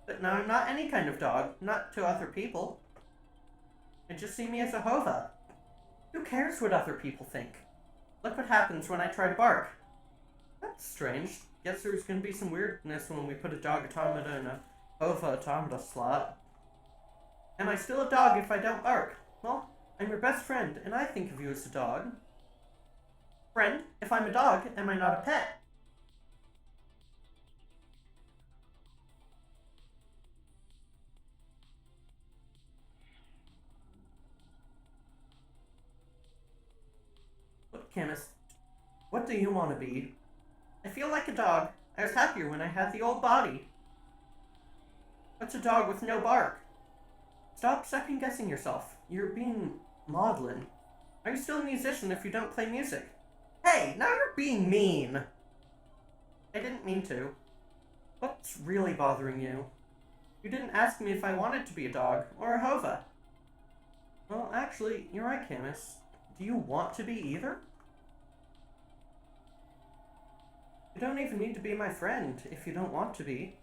But now I'm not any kind of dog, not to other people. They just see me as a hova. Who cares what other people think? Look what happens when I try to bark. That's strange. Guess there's gonna be some weirdness when we put a dog automata in a hova automata slot. Am I still a dog if I don't bark? Well, I'm your best friend, and I think of you as a dog. Friend, if I'm a dog, am I not a pet? Look, Camus, what do you want to be? I feel like a dog. I was happier when I had the old body. What's a dog with no bark? Stop second-guessing yourself. You're being maudlin. Are you still a musician if you don't play music? Hey, now you're being mean! I didn't mean to. What's really bothering you? You didn't ask me if I wanted to be a dog, or a hova. Well, actually, you're right, Camus. Do you want to be either? You don't even need to be my friend if you don't want to be.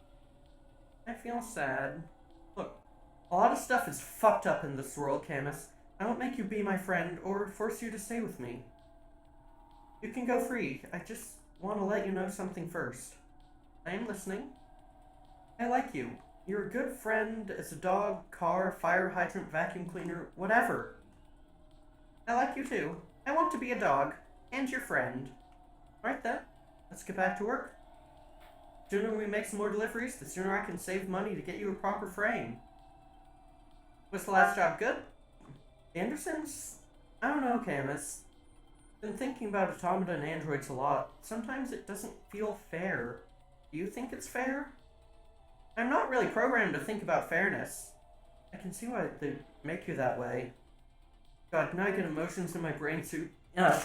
I feel sad. Look, a lot of stuff is fucked up in this world, Camus. I won't make you be my friend or force you to stay with me. You can go free. I just want to let you know something first. I am listening. I like you. You're a good friend as a dog, car, fire hydrant, vacuum cleaner, whatever. I like you too. I want to be a dog and your friend. Alright then, let's get back to work. The sooner we make some more deliveries, the sooner I can save money to get you a proper frame. Was the last job good? Anderson's? I don't know, Camus. Been thinking about automata and androids a lot. Sometimes it doesn't feel fair. Do you think it's fair? I'm not really programmed to think about fairness. I can see why they make you that way. God, now I get emotions in my brain too. Yeah.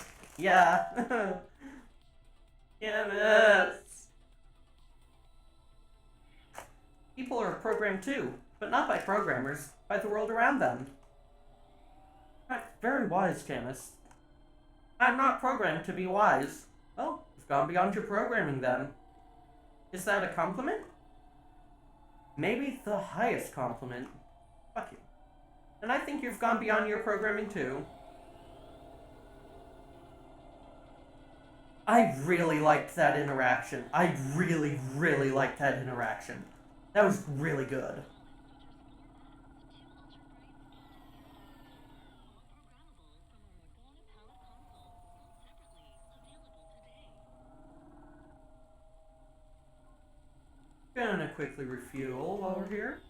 Yes. People are programmed too, but not by programmers, by the world around them. Very wise, Camus. I'm not programmed to be wise. Well, you've gone beyond your programming then. Is that a compliment? Maybe the highest compliment. Fuck you. And I think you've gone beyond your programming too. I really liked that interaction. I really, really liked that interaction. That was really good. Gonna quickly refuel while we're here.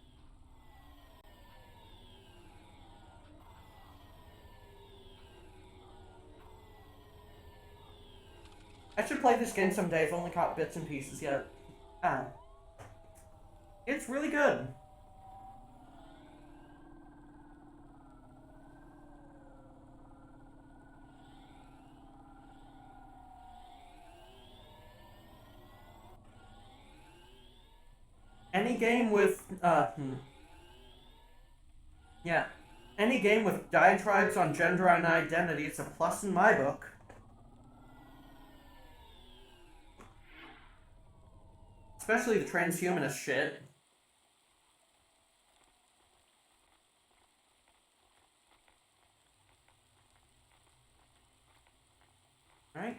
I should play this game someday. I've only caught bits and pieces yet. It's really good. Any game with, yeah. Any game with diatribes on gender and identity, it's a plus in my book. Especially the transhumanist shit. Right?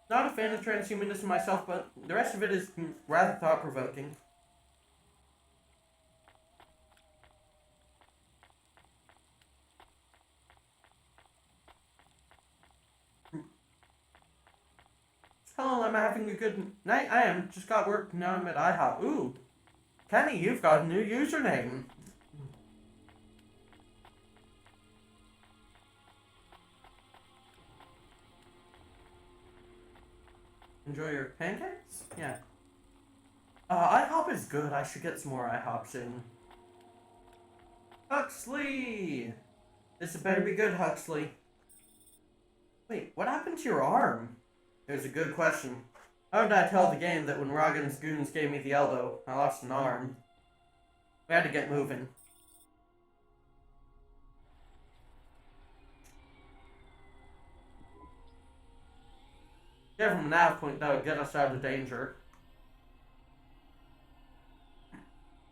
Not a fan of transhumanism myself, but the rest of it is rather thought-provoking. Hello, I'm having a good night. I am. Just got work. Now I'm at IHOP. Ooh. Kenny, you've got a new username. Enjoy your pancakes? Yeah. IHOP is good. I should get some more IHOPs in. Huxley! This better be good, Huxley. Wait, what happened to your arm? It was a good question. How did I tell the game that when Roggen's goons gave me the elbow, I lost an arm? We had to get moving. Get from a nav point that would get us out of danger.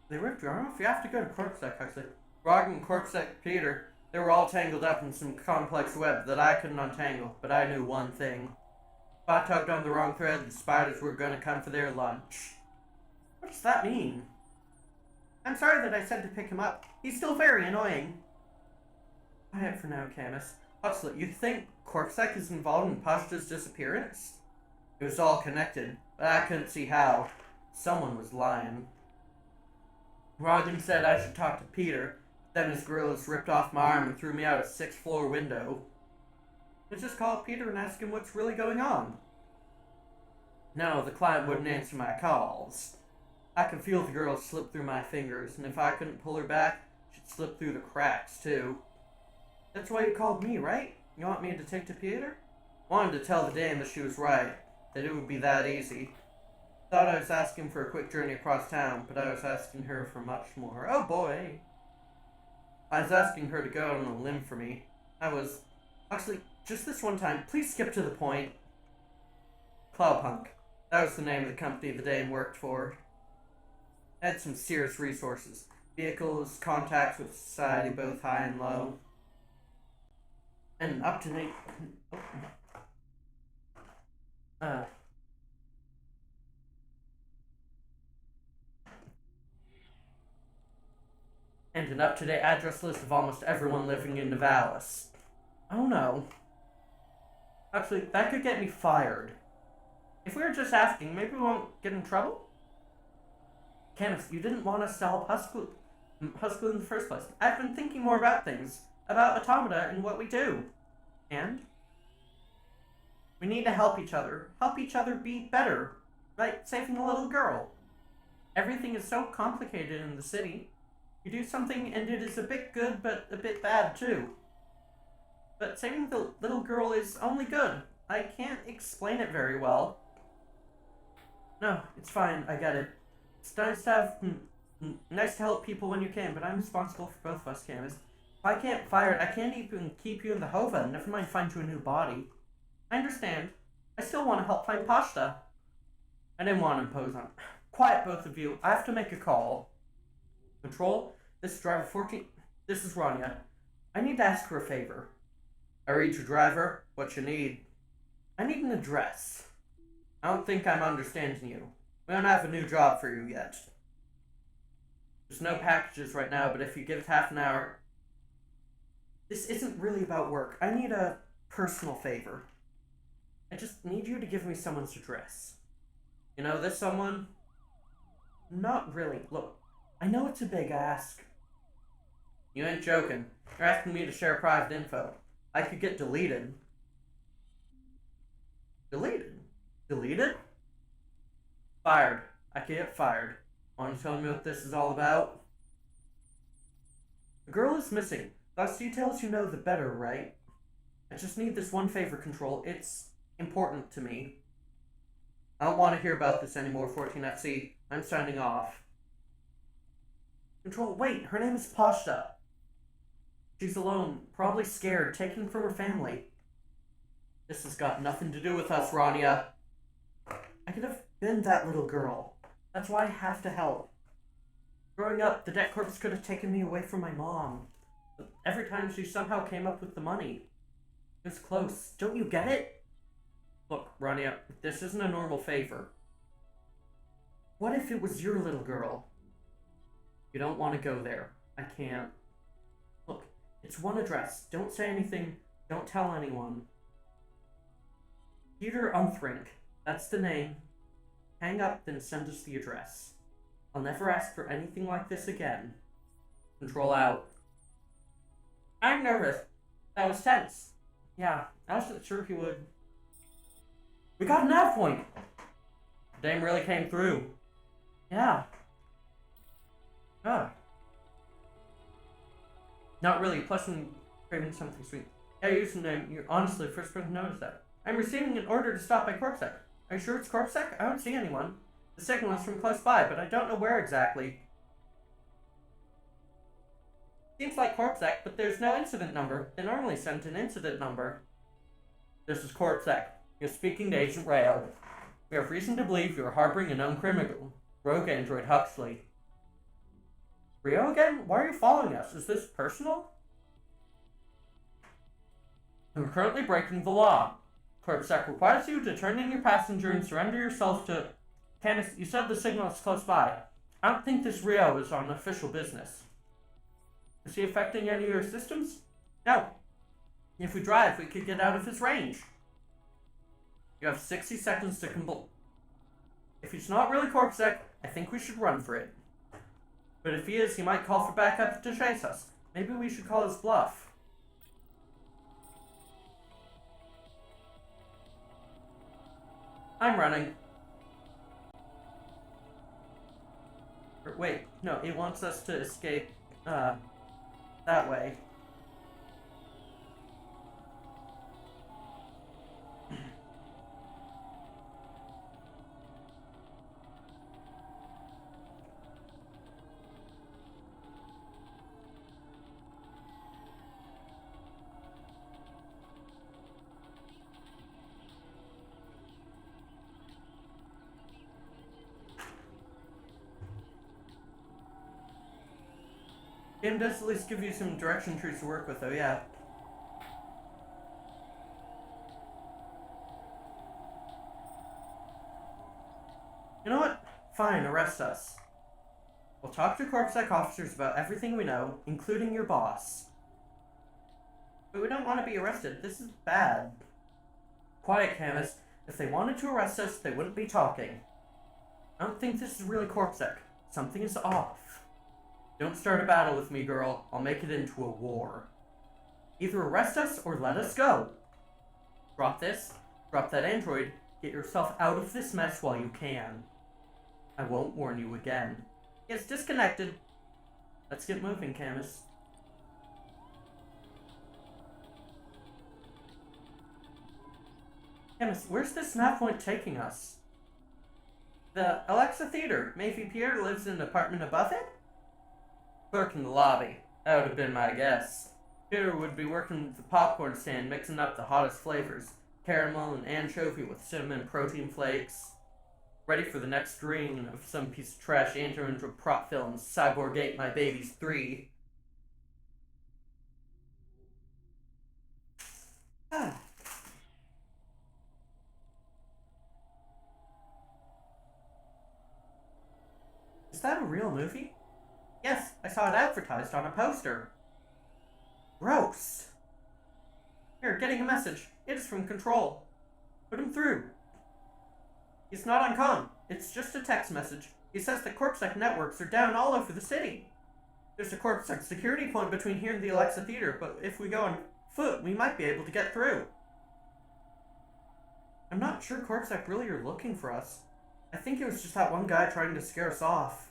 They ripped your arm off? You have to go to Corpsec, Huxley. Roggen, Corpsec, Peter, they were all tangled up in some complex web that I couldn't untangle, but I knew one thing. If I tugged on the wrong thread, the spiders were gonna come for their lunch. What does that mean? I'm sorry that I said to pick him up. He's still very annoying. Quiet for now, Camus. Huxley, you think Corpsec is involved in Pashta's disappearance? It was all connected, but I couldn't see how. Someone was lying. Roggen said I should talk to Peter, then his gorillas ripped off my arm and threw me out a 6th floor window. Let's just call Peter and ask him what's really going on. No, the client wouldn't answer my calls. I could feel the girl slip through my fingers, and if I couldn't pull her back, she'd slip through the cracks, too. That's why you called me, right? You want me to take to Peter? Wanted to tell the dame that she was right, that it would be that easy. Thought I was asking for a quick journey across town, but I was asking her for much more. Oh boy! I was asking her to go out on a limb for me. Actually, just this one time, please skip to the point. Cloudpunk. That was the name of the company the dame worked for. Had some serious resources. Vehicles, contacts with society, both high and low. And an up-to-date... And an up-to-date address list of almost everyone living in Nivalis. Oh no. Actually, that could get me fired. If we were just asking, maybe we won't get in trouble? Kenneth, you didn't want us to help Huskell in the first place. I've been thinking more about things. About automata and what we do. And? We need to help each other. Help each other be better. Like saving a little girl. Everything is so complicated in the city. You do something and it is a bit good, but a bit bad too. But saving the little girl is only good. I can't explain it very well. No, it's fine, I get it. It's nice to nice to help people when you can, but I'm responsible for both of us, Camus. If I can't fire it, I can't even keep you in the Hova, never mind find you a new body. I understand. I still want to help find Pashta. I didn't want to impose on... Quiet, both of you. I have to make a call. Control, this is driver 14. This is Rania. I need to ask her a favor. I read your driver. What you need? I need an address. I don't think I'm understanding you. We don't have a new job for you yet. There's no packages right now, but if you give it half an hour... This isn't really about work. I need a personal favor. I just need you to give me someone's address. You know this someone? Not really. Look, I know it's a big ask. You ain't joking. You're asking me to share private info. I could get deleted. Deleted? Deleted? Fired. I could get fired. Want to tell me what this is all about? The girl is missing. The less details you know, the better, right? I just need this one favor, Control. It's important to me. I don't want to hear about this anymore, 14FC. I'm signing off. Control, wait, her name is Pashta. She's alone, probably scared, taken from her family. This has got nothing to do with us, Rania. I could have been that little girl. That's why I have to help. Growing up, the debt corps could have taken me away from my mom. But every time she somehow came up with the money. It was close. Don't you get it? Look, Rania, this isn't a normal favor. What if it was your little girl? You don't want to go there. I can't. Look, it's one address. Don't say anything. Don't tell anyone. Peter Umthrink. That's the name. Hang up, then send us the address. I'll never ask for anything like this again. Control out. I'm nervous. That was tense. Yeah, I wasn't sure he would. We got an nav point! Dame really came through. Yeah. Not really, plus I'm craving something sweet. Yeah, you're using name. You're honestly the first person to notice that. I'm receiving an order to stop by Corpsec. Are you sure it's Corpsec? I don't see anyone. The signal is from close by, but I don't know where exactly. Seems like Corpsec, but there's no incident number. They normally send an incident number. This is Corpsec. You're speaking to Agent Rail. We have reason to believe you are harboring a known criminal, rogue android Huxley. Rio again? Why are you following us? Is this personal? We're currently breaking the law. Corpsec requires you to turn in your passenger and surrender yourself to... Candace, you said the signal is close by. I don't think this Rio is on official business. Is he affecting any of your systems? No. If we drive, we could get out of his range. You have 60 seconds to complete. If he's not really Corpsec, I think we should run for it. But if he is, he might call for backup to chase us. Maybe we should call his bluff. I'm running. Or wait, no, it wants us to escape, that way. Game does at least give you some direction trees to work with, though, yeah. You know what? Fine, arrest us. We'll talk to CorpSec officers about everything we know, including your boss. But we don't want to be arrested. This is bad. Quiet, Camus. If they wanted to arrest us, they wouldn't be talking. I don't think this is really CorpSec. Something is off. Don't start a battle with me, girl. I'll make it into a war. Either arrest us or let us go. Drop this, drop that android, get yourself out of this mess while you can. I won't warn you again. It's disconnected. Let's get moving, Camus. Camus, where's this nav point taking us? The Alexa Theater. Maybe Pierre lives in an apartment above it? Clerk in the lobby. That would have been my guess. Peter would be working with the popcorn stand, mixing up the hottest flavors. Caramel and anchovy with cinnamon protein flakes. Ready for the next ring of some piece of trash enter into a prop film, Cyborg Ate My Babies 3. Is that a real movie? Yes, I saw it advertised on a poster. Gross. Here, getting a message. It is from Control. Put him through. He's not on comm. It's just a text message. He says that CorpSec networks are down all over the city. There's a CorpSec security point between here and the Alexa Theater, but if we go on foot, we might be able to get through. I'm not sure CorpSec really are looking for us. I think it was just that one guy trying to scare us off.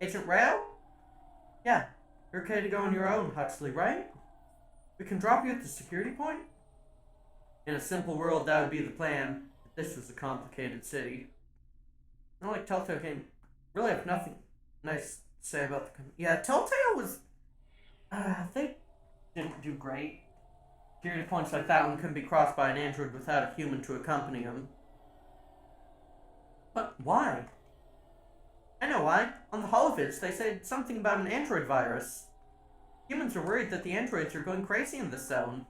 Agent Rao? Yeah, you're okay to go on your own, Huxley, right? We can drop you at the security point? In a simple world, that would be the plan. But this was a complicated city. I don't like Telltale game. Really have nothing nice to say about the company. Yeah, Telltale was... they didn't do great. Security points like that one couldn't be crossed by an android without a human to accompany him. But why? I know why. On the holovids, they said something about an android virus. Humans are worried that the androids are going crazy in this zone.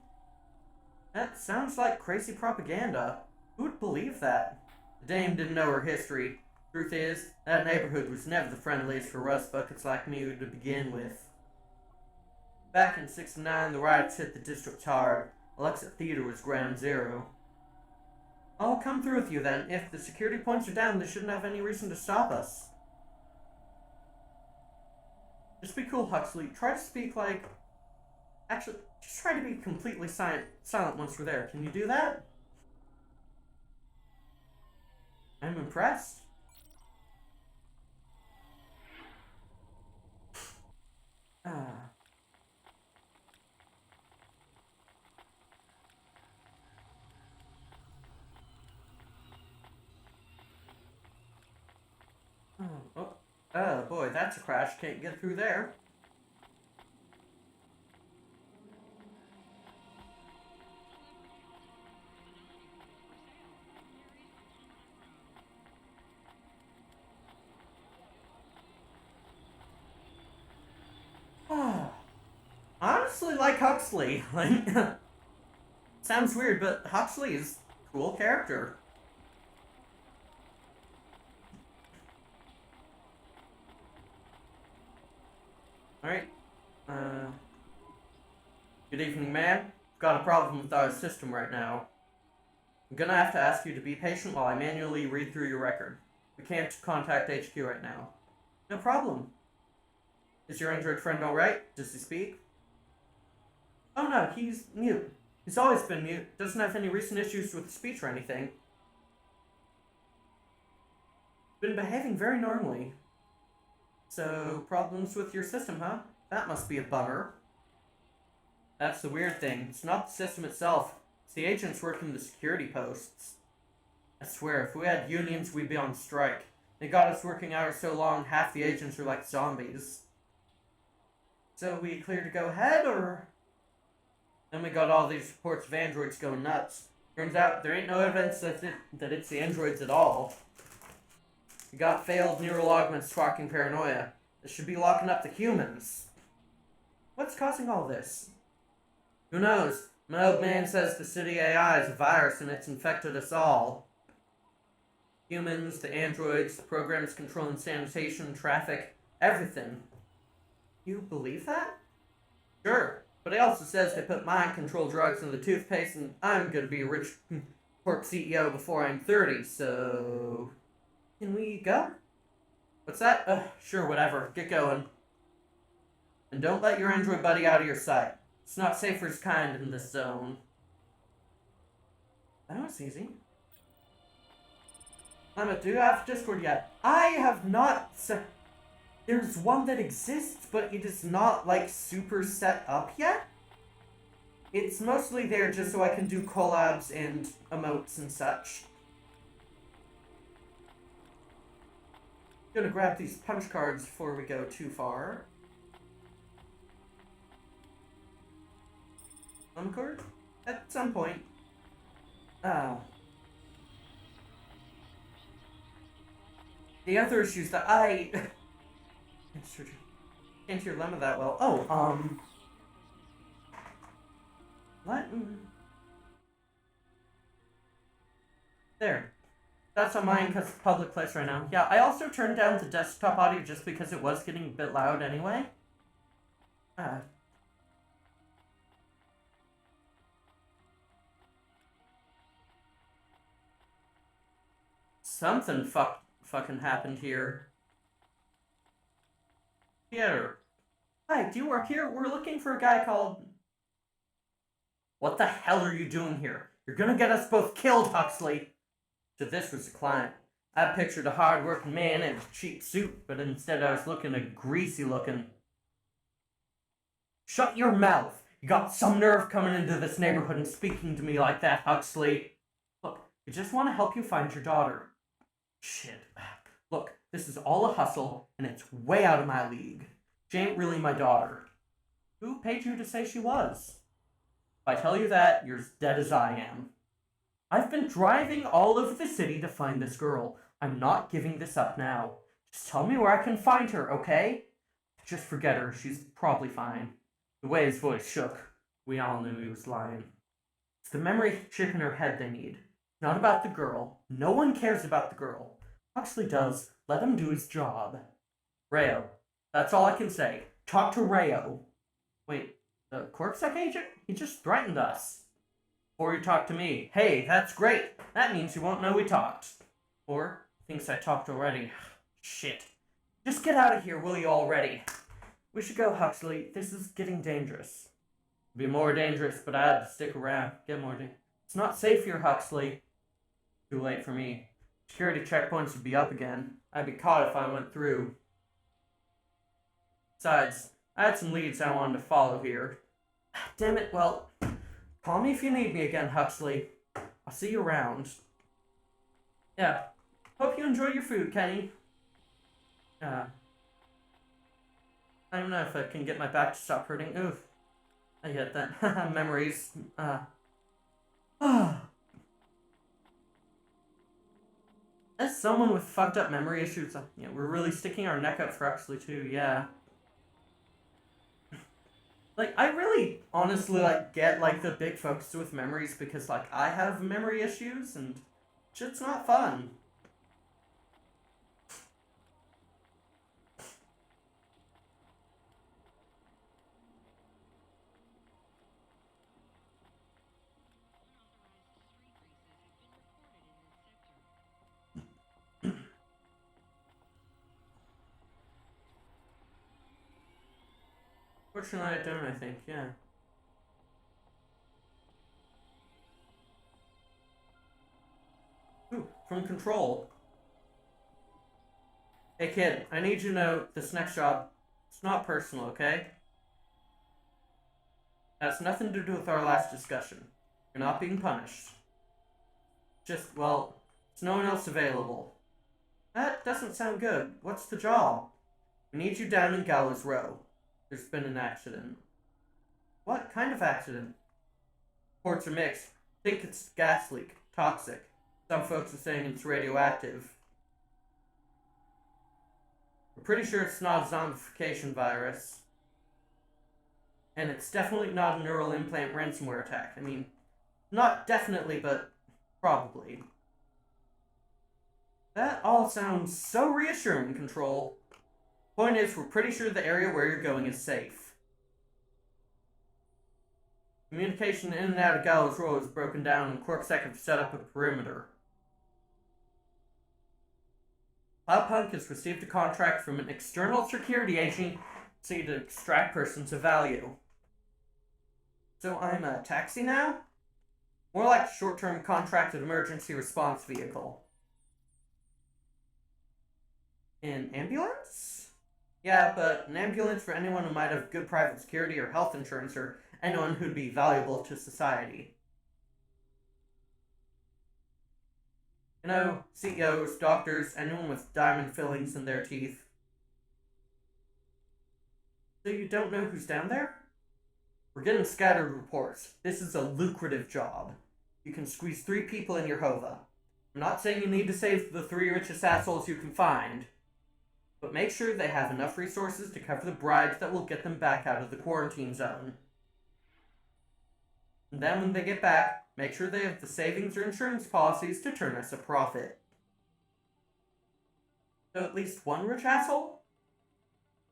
That sounds like crazy propaganda. Who would believe that? The dame didn't know her history. Truth is, that neighborhood was never the friendliest for rust buckets like me to begin with. Back in '69, the riots hit the district hard. Alexa Theater was ground zero. I'll come through with you then. If the security points are down, they shouldn't have any reason to stop us. Just be cool, Huxley. Try to speak like... Actually, just try to be completely silent once we're there. Can you do that? I'm impressed. Oh boy, that's a crash. Can't get through there. Honestly, like Huxley. Like, sounds weird, but Huxley is a cool character. Alright. Good evening, ma'am. Got a problem with our system right now. I'm gonna have to ask you to be patient while I manually read through your record. We can't contact HQ right now. No problem. Is your Android friend alright? Does he speak? Oh no, he's mute. He's always been mute. Doesn't have any recent issues with speech or anything. Been behaving very normally. So, problems with your system, huh? That must be a bummer. That's the weird thing. It's not the system itself. It's the agents working the security posts. I swear, if we had unions, we'd be on strike. They got us working hours so long, half the agents are like zombies. So we clear to go ahead, or? Then we got all these reports of androids going nuts. Turns out there ain't no evidence that it's the androids at all. We got failed neural augments sparking paranoia. This should be locking up the humans. What's causing all this? Who knows? My old man says the city AI is a virus and it's infected us all. Humans, the androids, the programs controlling sanitation, traffic, everything. You believe that? Sure, but he also says they put mind control drugs in the toothpaste and I'm gonna be a rich corp CEO before I'm 30, so... Can we go? What's that? Sure, whatever. Get going. And don't let your android buddy out of your sight. It's not safe for his kind in this zone. That was easy. Do you have Discord yet? I have not... There's one that exists, but it is not, like, super set up yet. It's mostly there just so I can do collabs and emotes and such. Gonna grab these punch cards before we go too far. Card? At some point. The other issues that I... can't hear Lemma that well. What? There. That's on mine because it's a public place right now. Yeah, I also turned down the desktop audio just because it was getting a bit loud anyway. Something fucking happened here. Theater. Hi, do you work here? We're looking for a guy called... What the hell are you doing here? You're gonna get us both killed, Huxley! So this was the client. I pictured a hard-working man in a cheap suit, but instead I was looking at greasy-looking. Shut your mouth! You got some nerve coming into this neighborhood and speaking to me like that, Huxley. Look, I just want to help you find your daughter. Shit. Look, this is all a hustle, and it's way out of my league. She ain't really my daughter. Who paid you to say she was? If I tell you that, you're as dead as I am. I've been driving all over the city to find this girl. I'm not giving this up now. Just tell me where I can find her, okay? Just forget her. She's probably fine. The way his voice shook, we all knew he was lying. It's the memory chip in her head they need. Not about the girl. No one cares about the girl. Huxley does. Let him do his job. Rayo. That's all I can say. Talk to Rayo. Wait, the CorpSec agent? He just threatened us. Or you talk to me. Hey, that's great. That means you won't know we talked. Or thinks I talked already. Shit. Just get out of here, will you already? We should go, Huxley. This is getting dangerous. It'd be more dangerous, but I had to stick around. Get more dangerous. It's not safe here, Huxley. Too late for me. Security checkpoints would be up again. I'd be caught if I went through. Besides, I had some leads I wanted to follow here. Damn it, well, call me if you need me again, Huxley. I'll see you around. Yeah, hope you enjoy your food, Kenny. I don't know if I can get my back to stop hurting. Oof. I get that. Memories. As someone with fucked up memory issues, yeah, we're really sticking our neck out for Huxley too, yeah. Like, I really, honestly, like, get, like, the big focus with memories because, like, I have memory issues and shit's not fun. Fortunately, I don't, I think, yeah. Ooh, from Control. Hey kid, I need you to know this next job, it's not personal, okay? It has nothing to do with our last discussion. You're not being punished. Just, well, there's no one else available. That doesn't sound good. What's the job? We need you down in Gallows Row. There's been an accident. What kind of accident? Reports are mixed. Think it's gas leak. Toxic. Some folks are saying it's radioactive. We're pretty sure it's not a zombification virus. And it's definitely not a neural implant ransomware attack. I mean, not definitely, but probably. That all sounds so reassuring, Control. Point is, we're pretty sure the area where you're going is safe. Communication in and out of Gallows Row is broken down and CorpSec have set up a perimeter. Cloudpunk has received a contract from an external security agency to extract persons of value. So I'm a taxi now? More like a short-term contracted emergency response vehicle. An ambulance? Yeah, but an ambulance for anyone who might have good private security or health insurance or anyone who'd be valuable to society. You know, CEOs, doctors, anyone with diamond fillings in their teeth. So you don't know who's down there? We're getting scattered reports. This is a lucrative job. You can squeeze 3 people in your hova. I'm not saying you need to save the 3 richest assholes you can find, but make sure they have enough resources to cover the bribes that will get them back out of the quarantine zone. And then when they get back, make sure they have the savings or insurance policies to turn us a profit. So at least 1 rich asshole?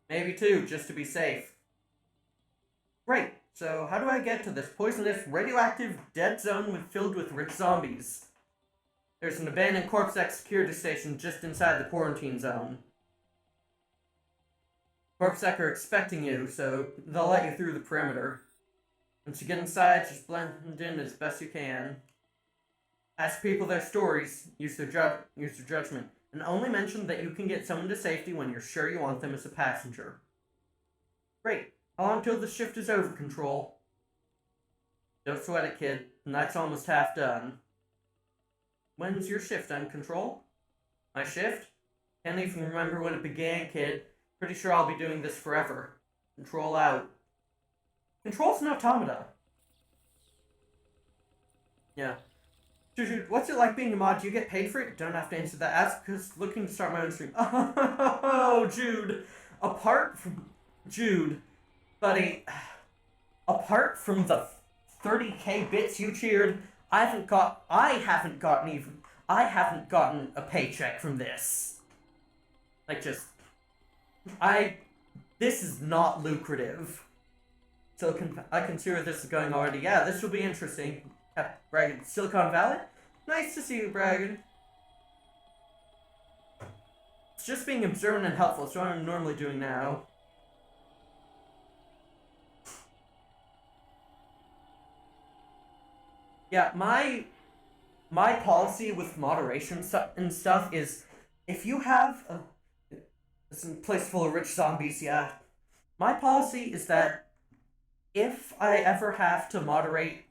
Maybe 2, just to be safe. Great, so how do I get to this poisonous, radioactive, dead zone filled with rich zombies? There's an abandoned CorpSec security station just inside the quarantine zone. CorpSec are expecting you, so they'll let you through the perimeter. Once you get inside, just blend in as best you can. Ask people their stories, use their judgment, and only mention that you can get someone to safety when you're sure you want them as a passenger. Great. How long till the shift is over, Control? Don't sweat it, kid. The night's almost half done. When's your shift done, Control? My shift? Can't even remember when it began, kid. Pretty sure I'll be doing this forever. Control out. Control's an automata. Yeah. Dude, what's it like being a mod? Do you get paid for it? Don't have to answer that. Ask because looking to start my own stream. Oh, Jude. Buddy, apart from the 30k bits you cheered, I haven't gotten a paycheck from this. Like, this is not lucrative. So I consider this going already. Yeah, this will be interesting. Bragging. Silicon Valley? Nice to see you, Bragging. It's just being observant and helpful. It's what I'm normally doing now. Yeah, my policy with moderation and stuff is, if you have a place full of rich zombies, yeah, my policy is that if I ever have to moderate,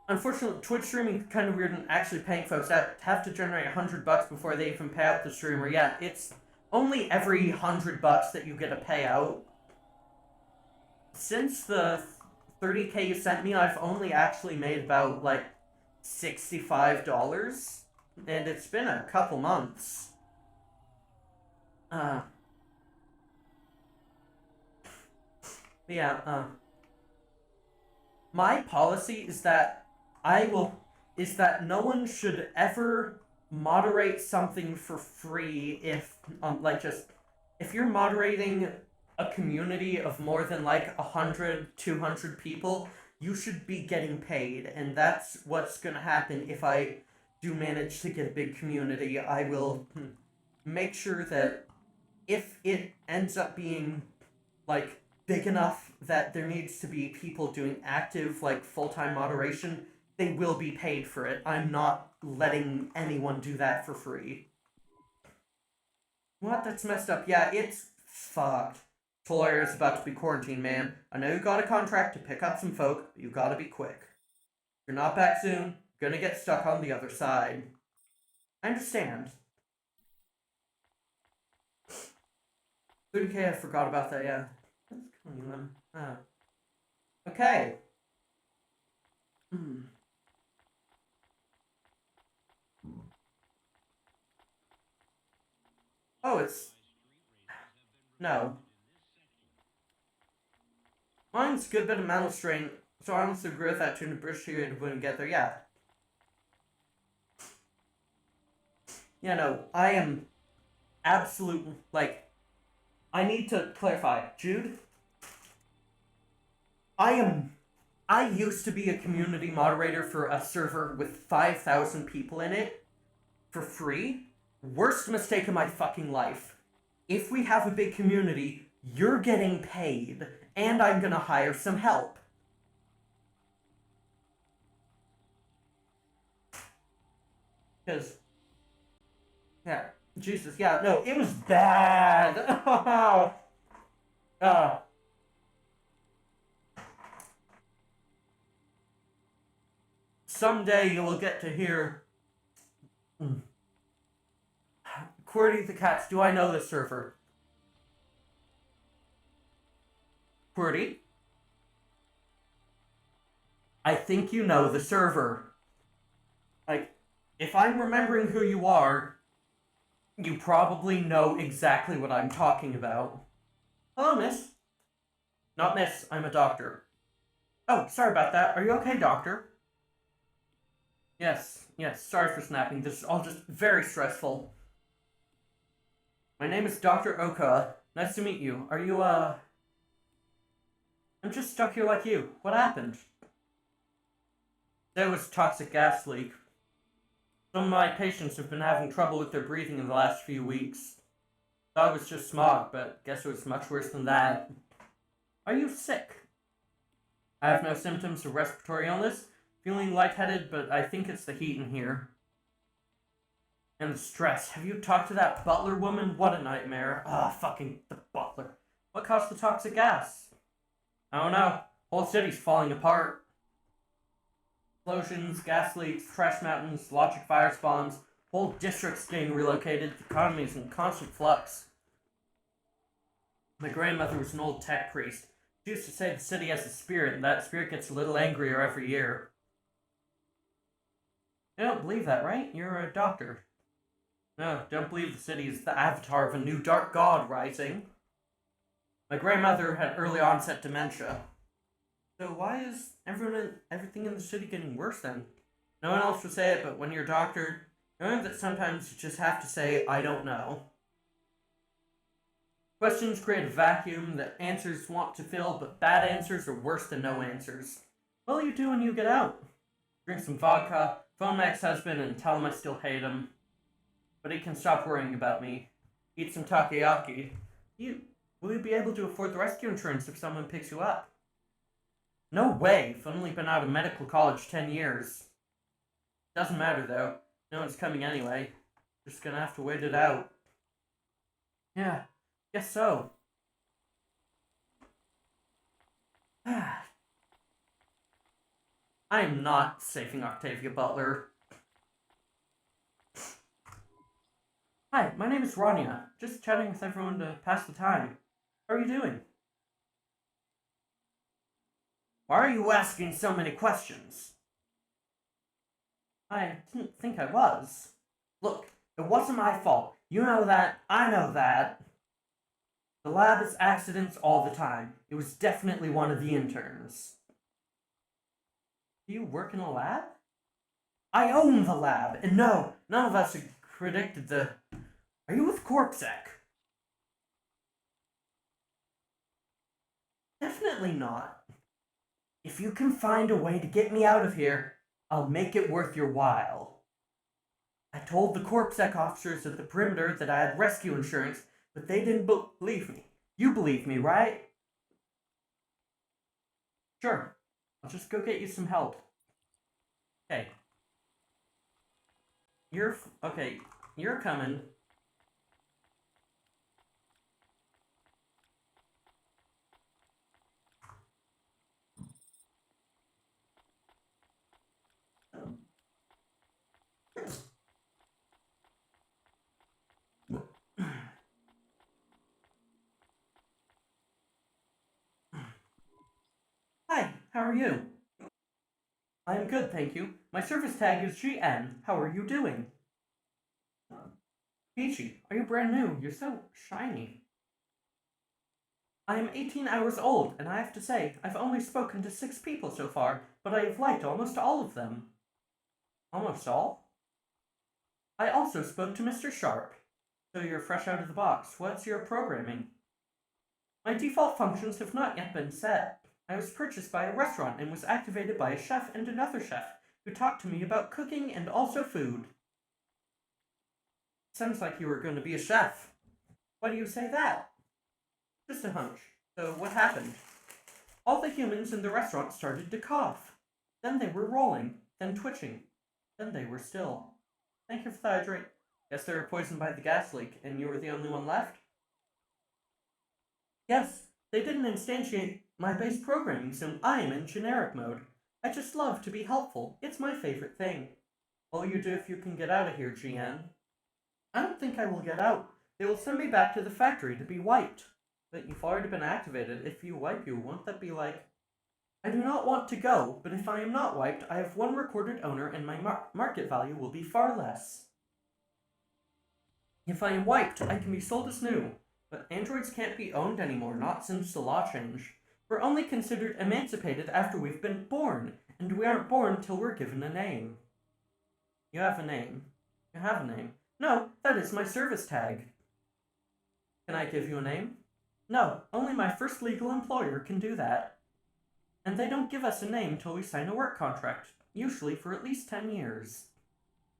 unfortunately, Twitch streaming is kind of weird and actually paying folks out have to generate $100 before they even pay out the streamer. Yeah, it's only every $100 that you get a payout. Since the 30k you sent me, I've only actually made about, $65, and it's been a couple months. My policy is that no one should ever moderate something for free if, if you're moderating a community of more than 100, 200 people, you should be getting paid, and that's what's gonna happen if I do manage to get a big community. I will make sure that if it ends up being, big enough that there needs to be people doing active, full-time moderation, they will be paid for it. I'm not letting anyone do that for free. What? That's messed up. Yeah, it's fucked. Fuller is about to be quarantined, man. I know you got a contract to pick up some folk, but you gotta be quick. If you're not back soon, you're gonna get stuck on the other side. I understand. 30K, I forgot about that, yeah. That's killing them. Oh. Okay. Hmm. Oh, it's... No. Mine's a good bit of mental strain, so I honestly agree with that to an appreciate when we get there, yeah. Yeah, no, I am absolute, like... I need to clarify. Jude, I used to be a community moderator for a server with 5,000 people in it for free. Worst mistake of my fucking life. If we have a big community, you're getting paid, and I'm gonna hire some help. Because, yeah, Jesus, yeah, no, it was bad. uh, Someday you will get to hear. QWERTY the Cats, do I know this server? QWERTY? I think you know the server. Like, if I'm remembering who you are, you probably know exactly what I'm talking about. Hello, miss. Not miss, I'm a doctor. Oh, sorry about that. Are you okay, doctor? Yes, sorry for snapping. This is all just very stressful. My name is Dr. Oka. Nice to meet you. Are you, I'm just stuck here like you. What happened? There was a toxic gas leak. Some of my patients have been having trouble with their breathing in the last few weeks. Thought it was just smog, but guess it was much worse than that. Are you sick? I have no symptoms of respiratory illness. Feeling lightheaded, but I think it's the heat in here. And the stress. Have you talked to that butler woman? What a nightmare. Fucking the butler. What caused the toxic gas? I don't know. Whole city's falling apart. Explosions, gas leaks, trash mountains, logic fire spawns. Whole districts getting relocated. The economy's in constant flux. My grandmother was an old tech priest. She used to say the city has a spirit, and that spirit gets a little angrier every year. You don't believe that, right? You're a doctor. No, don't believe the city is the avatar of a new dark god rising. My grandmother had early onset dementia. So why is everything in the city getting worse then? No one else would say it, but when you're a doctor, you know that sometimes you just have to say, I don't know. Questions create a vacuum that answers want to fill, but bad answers are worse than no answers. What'll you do when you get out? Drink some vodka, phone my ex-husband, and tell him I still hate him. But he can stop worrying about me. Eat some takoyaki. Will you be able to afford the rescue insurance if someone picks you up? No way! I've only been out of medical college 10 years. Doesn't matter though. No one's coming anyway. Just gonna have to wait it out. Yeah, guess so. I am not saving Octavia Butler. Hi, my name is Rania. Just chatting with everyone to pass the time. How are you doing? Why are you asking so many questions? I didn't think I was. Look, it wasn't my fault. You know that. I know that. The lab has accidents all the time. It was definitely one of the interns. Do you work in a lab? I own the lab, and no, none of us predicted the... Are you with CorpSec? Definitely not. If you can find a way to get me out of here, I'll make it worth your while. I told the CorpSec officers at the perimeter that I had rescue insurance, but they didn't believe me. You believe me, right? Sure. I'll just go get you some help. Okay. You're coming. are you? I am good, thank you. My service tag is GN. How are you doing? Peachy, are you brand new? You're so shiny. I am 18 hours old, and I have to say, I've only spoken to 6 people so far, but I have liked almost all of them. Almost all? I also spoke to Mr. Sharp. So you're fresh out of the box. What's your programming? My default functions have not yet been set. I was purchased by a restaurant and was activated by a chef and another chef, who talked to me about cooking and also food. Sounds like you were going to be a chef. Why do you say that? Just a hunch. So what happened? All the humans in the restaurant started to cough. Then they were rolling, then twitching. Then they were still. Thank you for the hydrate. Guess they were poisoned by the gas leak, and you were the only one left? Yes, they didn't instantiate my base programming, so I am in generic mode. I just love to be helpful. It's my favorite thing. What will you do if you can get out of here, GN? I don't think I will get out. They will send me back to the factory to be wiped. But you've already been activated. If you wipe you, won't that be like... I do not want to go, but if I am not wiped, I have one recorded owner and my market value will be far less. If I am wiped, I can be sold as new. But androids can't be owned anymore, not since the law change. We're only considered emancipated after we've been born, and we aren't born till we're given a name. You have a name. You have a name. No, that is my service tag. Can I give you a name? No, only my first legal employer can do that. And they don't give us a name till we sign a work contract, usually for at least 10 years.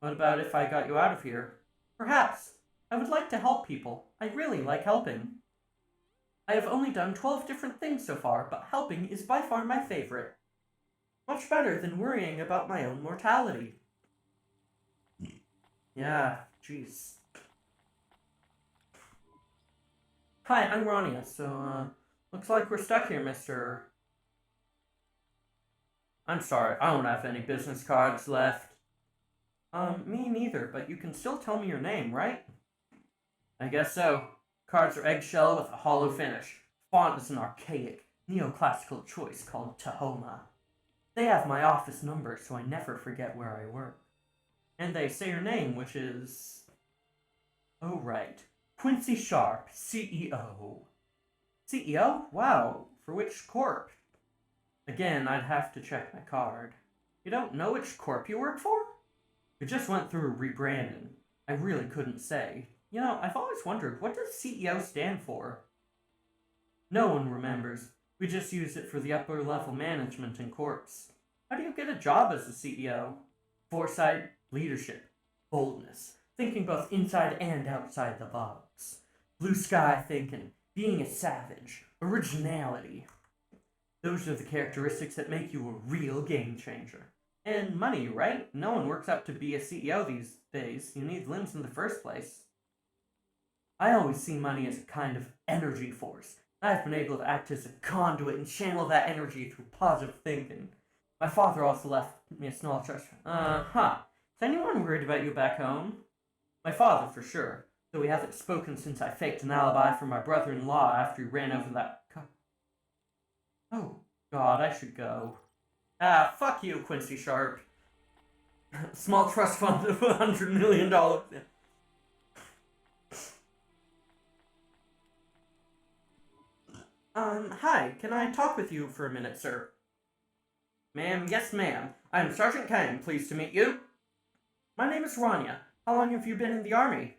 What about if I got you out of here? Perhaps. I would like to help people. I really like helping. I have only done 12 different things so far, but helping is by far my favorite. Much better than worrying about my own mortality. Yeah, jeez. Hi, I'm Rania, so, looks like we're stuck here, Mr. I'm sorry, I don't have any business cards left. Me neither, but you can still tell me your name, right? I guess so. Cards are eggshell with a hollow finish. Font is an archaic, neoclassical choice called Tahoma. They have my office number, so I never forget where I work. And they say your name, which is... Oh, right. Quincy Sharp, CEO. CEO? Wow, for which corp? Again, I'd have to check my card. You don't know which corp you work for? We just went through a rebranding. I really couldn't say. You know, I've always wondered, what does CEO stand for? No one remembers. We just use it for the upper level management in corps. How do you get a job as a CEO? Foresight, leadership, boldness, thinking both inside and outside the box. Blue sky thinking, being a savage, originality. Those are the characteristics that make you a real game changer. And money, right? No one works out to be a CEO these days. You need limbs in the first place. I always see money as a kind of energy force. I've been able to act as a conduit and channel that energy through positive thinking. My father also left me a small trust. Is anyone worried about you back home? My father, for sure. Though we haven't spoken since I faked an alibi for my brother-in-law after he ran over that Oh, God, I should go. Fuck you, Quincy Sharp. Small trust fund of $100 million. Hi, can I talk with you for a minute, sir? Ma'am, yes, ma'am. I'm Sergeant Kang, pleased to meet you. My name is Rania. How long have you been in the Army?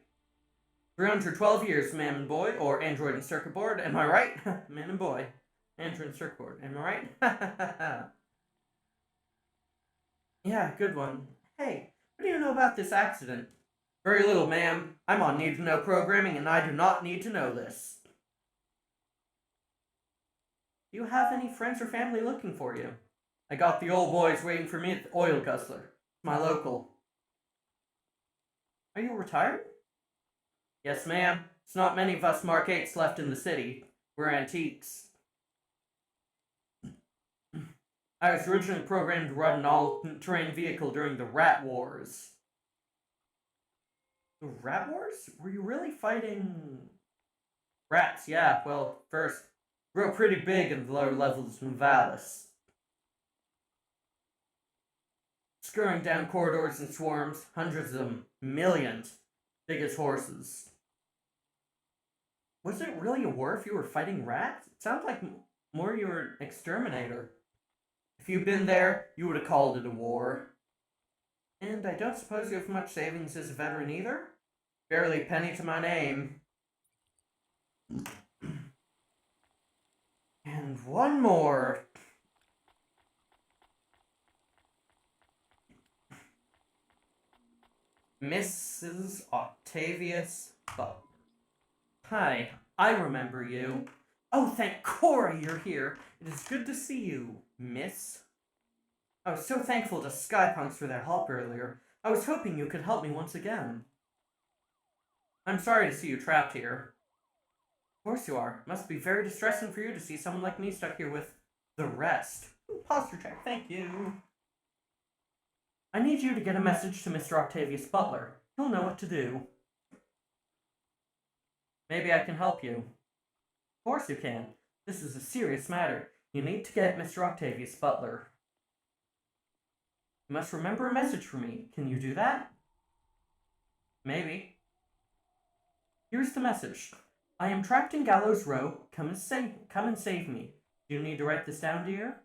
312 years, ma'am and boy, or android and circuit board, am I right? Man and boy. Android and circuit board, am I right? Yeah, good one. Hey, what do you know about this accident? Very little, ma'am. I'm on need-to-know programming, and I do not need to know this. Do you have any friends or family looking for you? I got the old boys waiting for me at the oil guzzler. My local. Are you retired? Yes, ma'am. It's not many of us Mark 8s left in the city. We're antiques. I was originally programmed to run an all-terrain vehicle during the Rat Wars. The Rat Wars? Were you really fighting... Rats, yeah. Well, first, grew up pretty big in the lower levels of Novalis. scurrying down corridors in swarms, hundreds of them, millions, big as horses. Was it really a war if you were fighting rats? It sounds like more you were an exterminator. If you'd been there, you would have called it a war. And I don't suppose you have much savings as a veteran either? Barely a penny to my name. And one more. Mrs. Octavius Butler. Hi, I remember you. Oh, thank Corey you're here. It is good to see you, miss. I was so thankful to Skypunks for their help earlier. I was hoping you could help me once again. I'm sorry to see you trapped here. Of course you are. It must be very distressing for you to see someone like me stuck here with the rest. Posture check, thank you. I need you to get a message to Mr. Octavius Butler. He'll know what to do. Maybe I can help you. Of course you can. This is a serious matter. You need to get Mr. Octavius Butler. You must remember a message for me. Can you do that? Maybe. Here's the message. I am trapped in Gallows Row. Come and save me. Do you need to write this down, dear?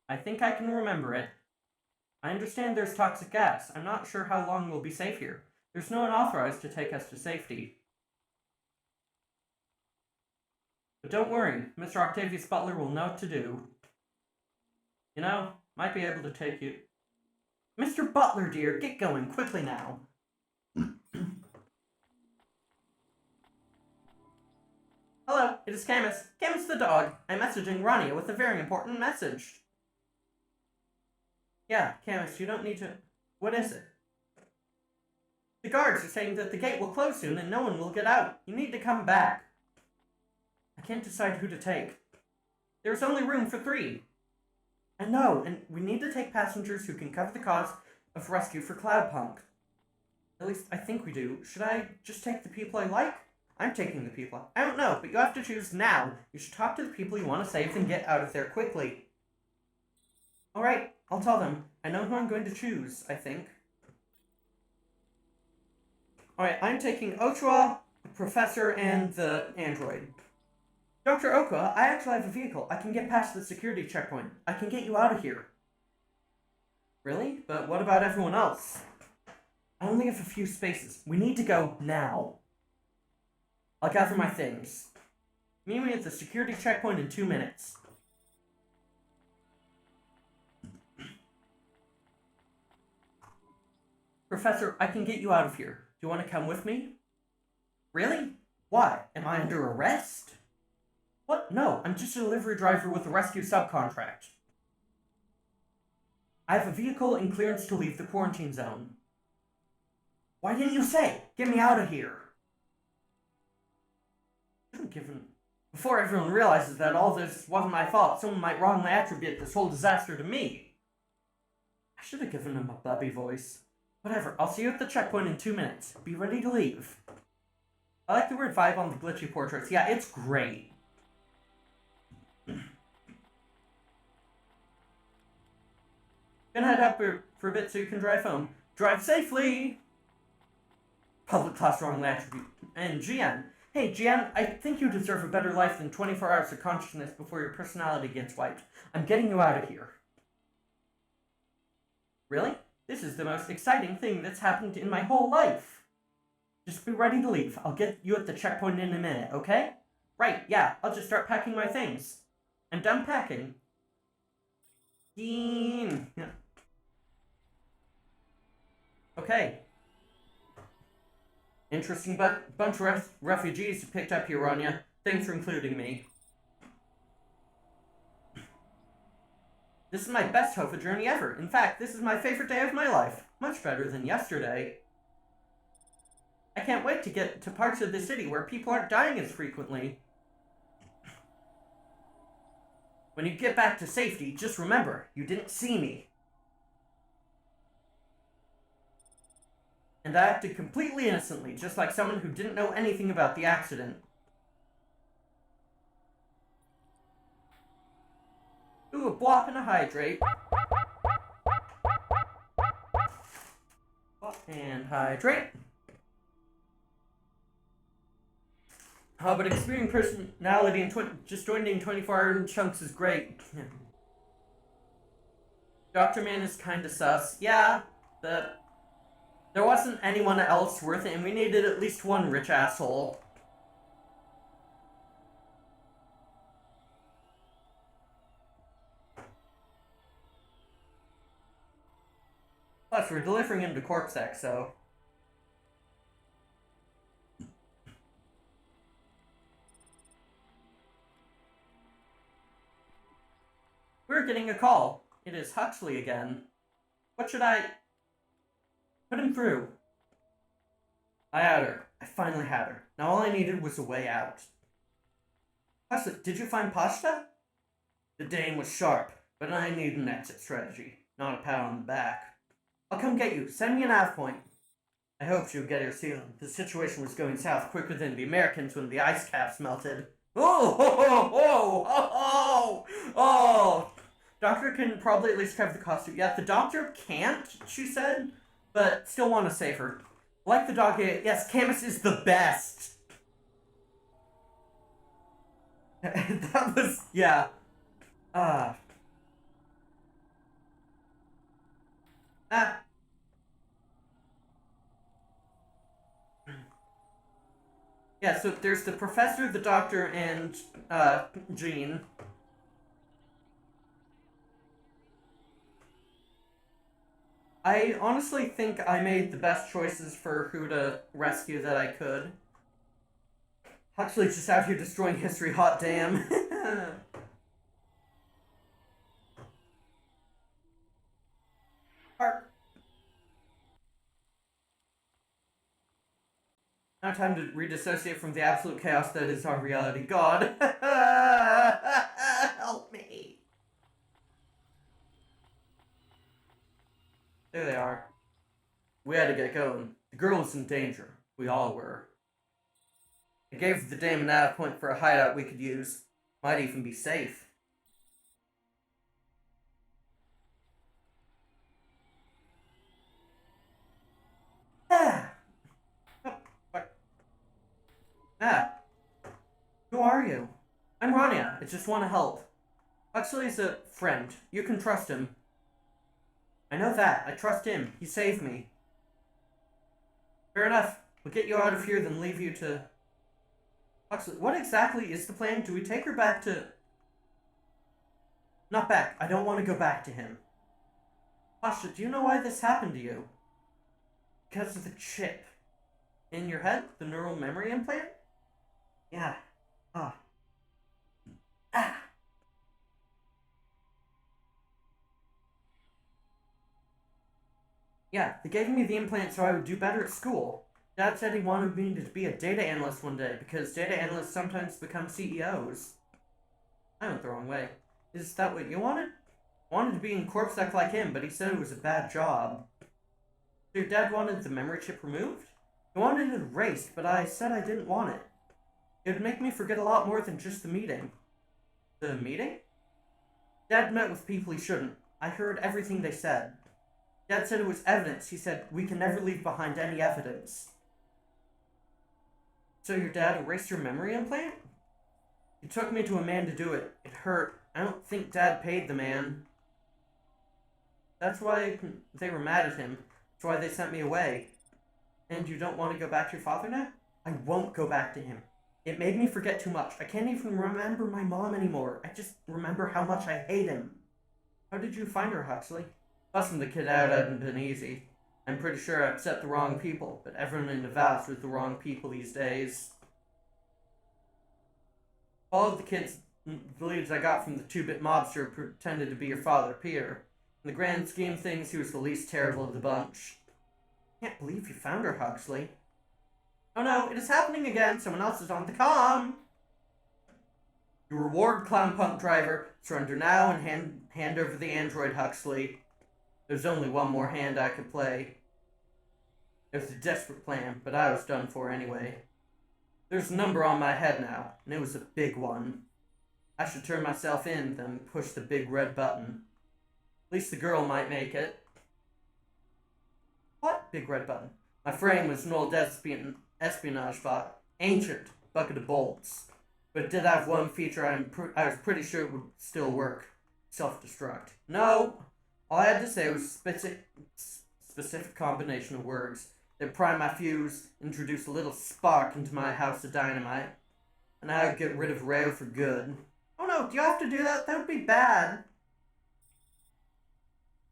I think I can remember it. I understand there's toxic gas. I'm not sure how long we'll be safe here. There's no one authorized to take us to safety. But don't worry, Mr. Octavius Butler will know what to do. You know, might be able to take you... Mr. Butler, dear, get going, quickly now. Hello, it is Camus. Camus the dog. I'm messaging Rania with a very important message. Yeah, Camus, you don't need to... What is it? The guards are saying that the gate will close soon and no one will get out. You need to come back. I can't decide who to take. There's only room for 3. And no, and we need to take passengers who can cover the cost of rescue for cloudpunk. At least I think we do. Should I just take the people I like? I'm taking the people. I don't know, but you have to choose now. You should talk to the people you want to save and get out of there quickly. Alright, I'll tell them. I know who I'm going to choose, I think. Alright, I'm taking Ochoa, the Professor, and the android. Dr. Oka, I actually have a vehicle. I can get past the security checkpoint. I can get you out of here. Really? But what about everyone else? I only have a few spaces. We need to go now. I'll gather my things. Meet me at the security checkpoint in 2 minutes. Professor, I can get you out of here. Do you want to come with me? Really? Why? Am I under arrest? What? No, I'm just a delivery driver with a rescue subcontract. I have a vehicle and clearance to leave the quarantine zone. Why didn't you say? Get me out of here. Before everyone realizes that all this wasn't my fault, someone might wrongly attribute this whole disaster to me. I should have given him a bubby voice. Whatever, I'll see you at the checkpoint in 2 minutes. Be ready to leave. I like the weird vibe on the glitchy portraits. Yeah, it's great. Gonna head up for a bit so you can drive home. Drive safely! Public class wrongly attribute. And Gian. Hey, Gian, I think you deserve a better life than 24 hours of consciousness before your personality gets wiped. I'm getting you out of here. Really? This is the most exciting thing that's happened in my whole life. Just be ready to leave. I'll get you at the checkpoint in a minute, okay? Right, yeah, I'll just start packing my things. I'm done packing. Yeah. Okay. Interesting bunch of refugees you picked up here, Rania. Thanks for including me. This is my best Hofa journey ever. In fact, this is my favorite day of my life. Much better than yesterday. I can't wait to get to parts of the city where people aren't dying as frequently. When you get back to safety, just remember, you didn't see me. And I acted completely innocently, just like someone who didn't know anything about the accident. Ooh, a blop and a hydrate. stop and hydrate. But experiencing personality and just joining 24-hour chunks is great. Dr. Man is kinda sus. Yeah, but there wasn't anyone else worth it, and we needed at least one rich asshole. Plus, we're delivering him to CorpSec, so... We're getting a call. It is Huxley again. What should I... Put him through. I had her. I finally had her. Now all I needed was a way out. Huxley, did you find Pashta? The Dane was sharp, but I need an exit strategy, not a pat on the back. I'll come get you. Send me an nav point. I hoped you'd get her soon. The situation was going south quicker than the Americans when the ice caps melted. Oh, oh, oh, oh, oh, oh. Doctor can probably at least cover the cost. Yeah, the doctor can't, she said, but still want to save her. Like the dog, yes, Camus is the best. That was, yeah. Yeah, so there's the professor, the doctor, and, Jean. I honestly think I made the best choices for who to rescue that I could. Huxley's just out here destroying history, hot damn. Now time to redissociate from the absolute chaos that is our reality. God. Help me. There they are. We had to get going. The girl was in danger. We all were. I gave the dame a nav point for a hideout we could use. Might even be safe. Who are you? I'm Rania. I just want to help. Huxley's a friend. You can trust him. I know that. I trust him. He saved me. Fair enough. We'll get you out of here, then leave you to... Huxley, what exactly is the plan? Do we take her back to... Not back. I don't want to go back to him. Pasha, do you know why this happened to you? Because of the chip. In your head? The neural memory implant? Yeah. Yeah, they gave me the implant so I would do better at school. Dad said he wanted me to be a data analyst one day, because data analysts sometimes become CEOs. I went the wrong way. Is that what you wanted? Wanted to be in CorpSec like him, but he said it was a bad job. So your dad wanted the memory chip removed? He wanted it erased, but I said I didn't want it. It would make me forget a lot more than just the meeting. The meeting? Dad met with people he shouldn't. I heard everything they said. Dad said it was evidence. He said, we can never leave behind any evidence. So your dad erased your memory implant? He took me to a man to do it. It hurt. I don't think Dad paid the man. That's why they were mad at him. That's why they sent me away. And you don't want to go back to your father now? I won't go back to him. It made me forget too much. I can't even remember my mom anymore. I just remember how much I hate him. How did you find her, Huxley? Busting the kid out hadn't been easy. I'm pretty sure I upset the wrong people, but everyone in Nevada's with the wrong people these days. Followed the leads I got from the 2-bit mobster who pretended to be your father, Peter. In the grand scheme of things, he was the least terrible of the bunch. I can't believe you found her, Huxley. Oh no, it is happening again. Someone else is on the comm. You reward cloudpunk driver. Surrender now and hand over the android, Huxley. There's only one more hand I could play. It was a desperate plan, but I was done for anyway. There's a number on my head now, and it was a big one. I should turn myself in, then push the big red button. At least the girl might make it. What? big red button. My frame was an old espionage bot, ancient, bucket of bolts. But it did have one feature I was pretty sure would still work. Self-destruct. No! All I had to say was specific combination of words. Then prime my fuse, introduce a little spark into my house of dynamite. And I would get rid of Rayo for good. Oh no, do you have to do that? That would be bad.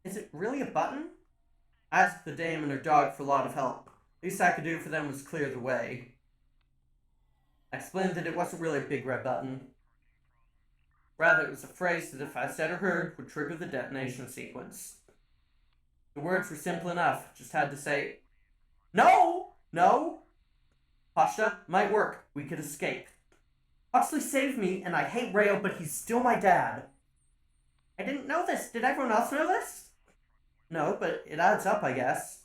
Is it really a button? I asked the dame and her dog for a lot of help. Least I could do for them was clear the way. I explained that it wasn't really a big red button. Rather, it was a phrase that if I said or heard would trigger the detonation sequence. The words were simple enough, just had to say, "No! No! Pashta, might work. We could escape. Huxley saved me, and I hate Rayo, but he's still my dad." I didn't know this. Did everyone else know this? No, but it adds up, I guess.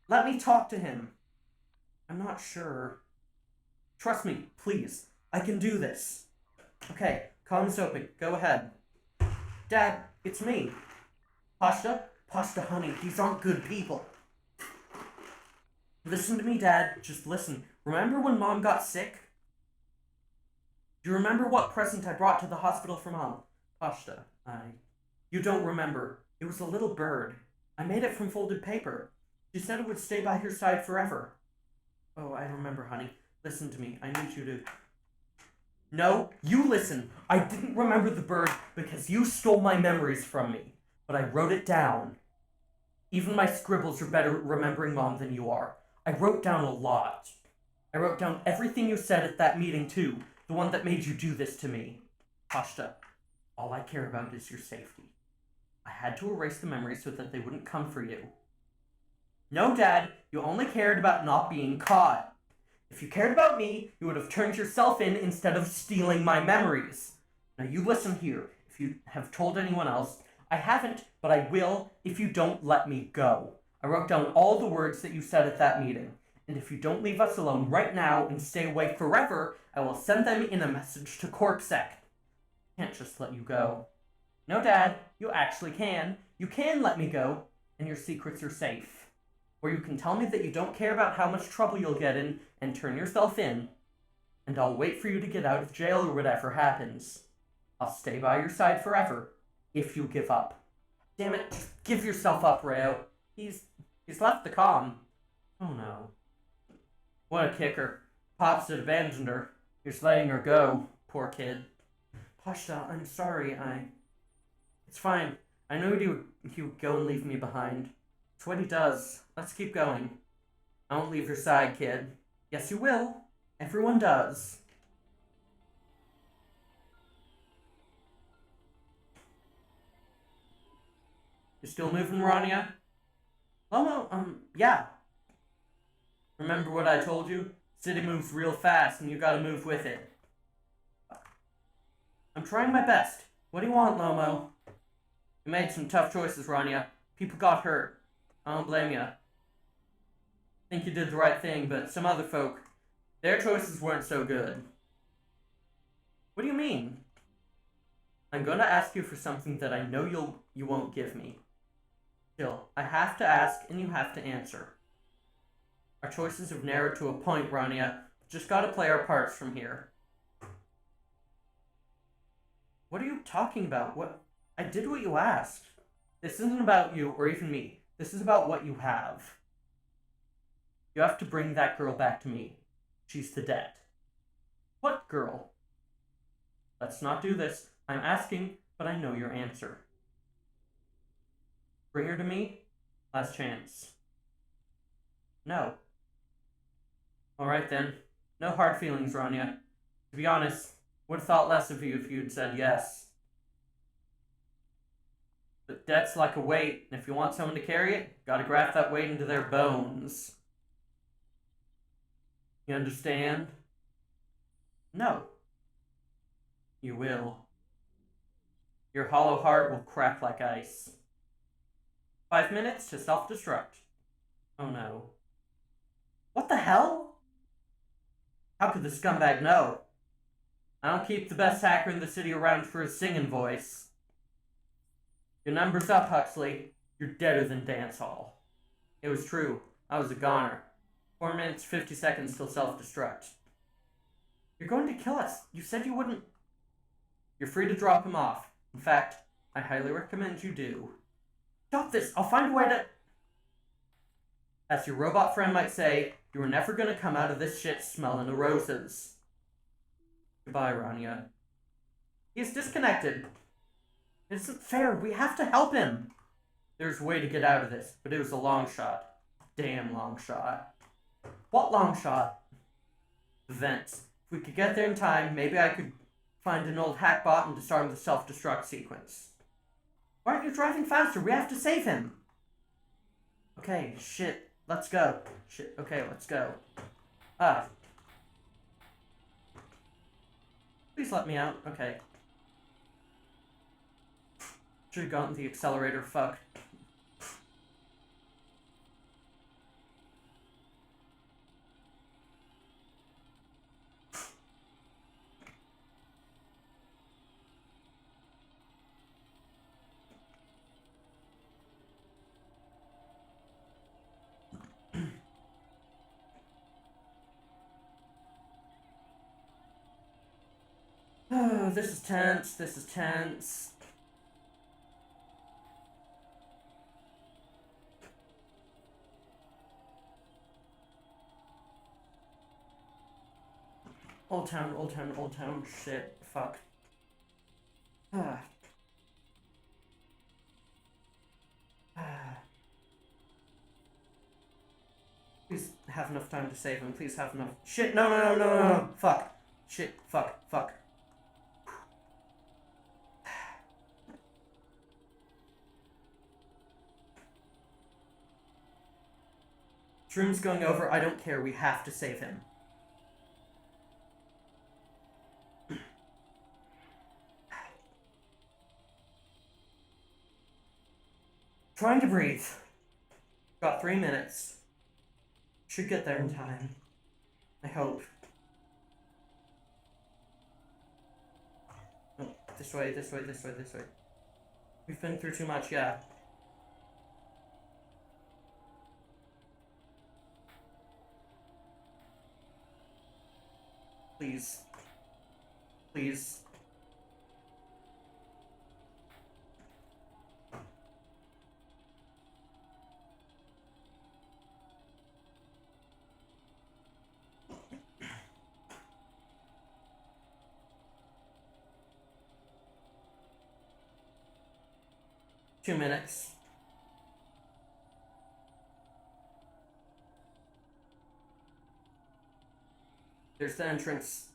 Let me talk to him. I'm not sure. Trust me, please. I can do this. Okay, comms open. Go ahead. Dad, it's me. Pashta? Pashta, honey, these aren't good people. Listen to me, Dad. Just listen. Remember when Mom got sick? Do you remember what present I brought to the hospital for Mom? Pashta, You don't remember. It was a little bird. I made it from folded paper. She said it would stay by her side forever. Oh, I remember, honey. Listen to me. I need you to... No, you listen. I didn't remember the bird because you stole my memories from me. But I wrote it down. Even my scribbles are better at remembering Mom than you are. I wrote down a lot. I wrote down everything you said at that meeting, too. The one that made you do this to me. Pashta, all I care about is your safety. I had to erase the memories so that they wouldn't come for you. No, Dad, you only cared about not being caught. If you cared about me, you would have turned yourself in instead of stealing my memories. Now you listen here. If you have told anyone else, I haven't, but I will if you don't let me go. I wrote down all the words that you said at that meeting. And if you don't leave us alone right now and stay away forever, I will send them in a message to CorpSec. Can't just let you go. No, Dad, you actually can. You can let me go, and your secrets are safe. Or you can tell me that you don't care about how much trouble you'll get in and turn yourself in, and I'll wait for you to get out of jail or whatever happens. I'll stay by your side forever, if you give up. Damn it, just give yourself up, Rayo. He's left the comm. Oh no. What a kicker. Pops had abandoned her. He's letting her go. Poor kid. Pashta, I'm sorry, It's fine. I knew he would go and leave me behind. It's what he does. Let's keep going. I won't leave your side, kid. Yes, you will. Everyone does. You still moving, Rania? Oh, no, yeah. Remember what I told you? City moves real fast, and you gotta move with it. I'm trying my best. What do you want, Lomo? You made some tough choices, Rania. People got hurt. I don't blame you. I think you did the right thing, but some other folk, their choices weren't so good. What do you mean? I'm gonna ask you for something that I know you won't give me. Still, I have to ask, and you have to answer. Our choices have narrowed to a point, Rania. Just gotta play our parts from here. What are you talking about? What? I did what you asked. This isn't about you or even me. This is about what you have. You have to bring that girl back to me. She's the debt. What girl? Let's not do this. I'm asking, but I know your answer. Bring her to me? Last chance. No. Alright then. No hard feelings, Rania. To be honest, would have thought less of you if you'd said yes. But debt's like a weight, and if you want someone to carry it, gotta graft that weight into their bones. You understand? No. You will. Your hollow heart will crack like ice. 5 minutes to self-destruct. Oh no. What the hell? How could the scumbag know? I don't keep the best hacker in the city around for his singing voice. Your number's up, Huxley. You're deader than dance hall. It was true. I was a goner. 4 minutes, 50 seconds till self-destruct. You're going to kill us. You said you wouldn't. You're free to drop him off. In fact, I highly recommend you do. Stop this. I'll find a way to... As your robot friend might say, you were never gonna come out of this shit smelling the roses. Goodbye, Rania. He's disconnected. It isn't fair. We have to help him. There's a way to get out of this, but it was a long shot. Damn long shot. What long shot? The vents. If we could get there in time, maybe I could find an old hackbot and disarm the self-destruct sequence. Why aren't you driving faster? We have to save him. Okay, shit. Let's go. Shit, okay, let's go. Please let me out. Okay. Should've gotten the accelerator, fuck. Oh, this is tense, this is tense. Old town, old town, old town, shit, fuck. Please have enough time to save him, please have enough. Shit, no, fuck. Shit, fuck. Shroom's going over, I don't care, we have to save him. Trying to breathe. Got 3 minutes. Should get there in time. I hope. Oh, this way. We've been through too much, yeah. Please. 2 minutes. There's the entrance.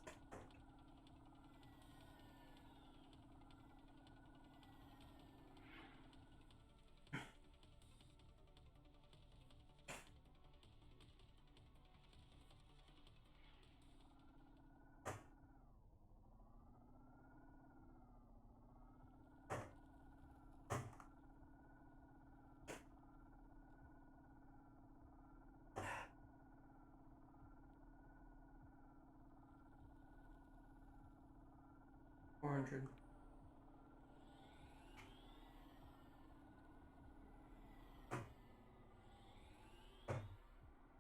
$400.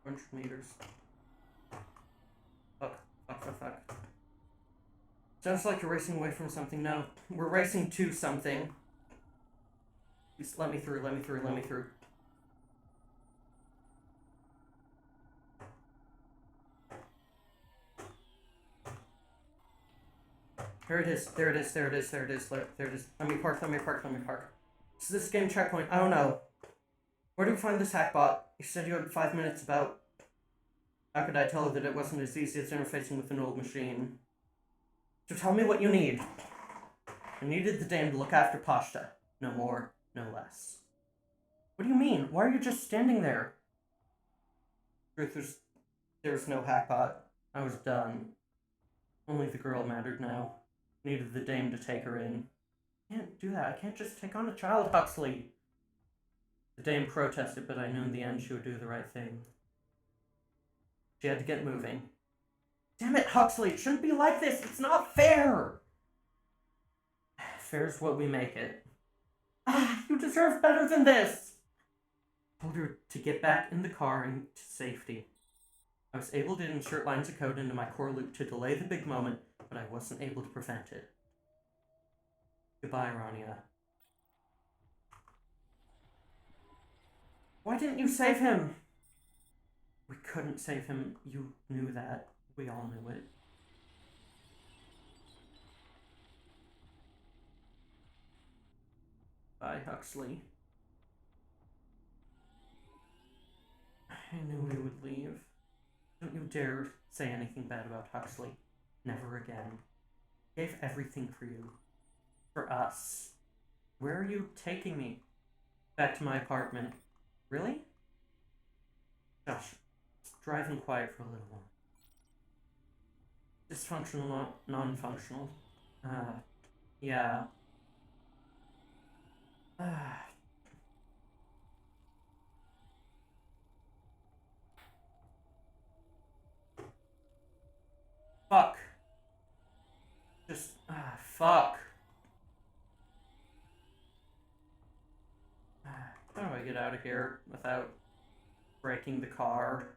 100 meters. Fuck. Sounds like you're racing away from something. No, we're racing to something. Please let me through. There it is. Let me park. Is this game checkpoint? I don't know. Where do we find this hackbot? You said you had 5 minutes about... How could I tell her that it wasn't as easy as interfacing with an old machine? So tell me what you need. I needed the dame to look after Pashta. No more, no less. What do you mean? Why are you just standing there? Truth is, there was no hackbot. I was done. Only the girl mattered now. Needed the dame to take her in. I can't do that. I can't just take on a child, Huxley. The dame protested, but I knew in the end she would do the right thing. She had to get moving. Damn it, Huxley! It shouldn't be like this! It's not fair! Fair's what we make it. You deserve better than this! told her to get back in the car and to safety. I was able to insert lines of code into my core loop to delay the big moment, but I wasn't able to prevent it. Goodbye, Rania. Why didn't you save him? We couldn't save him. You knew that. We all knew it. Bye, Huxley. I knew we would leave. Don't you dare say anything bad about Huxley. Never again. He gave everything for you. For us. Where are you taking me? Back to my apartment. Really? Josh, drive in quiet for a little while. Dysfunctional, non-functional. Yeah. Fuck. Just, fuck. How do I get out of here without breaking the car?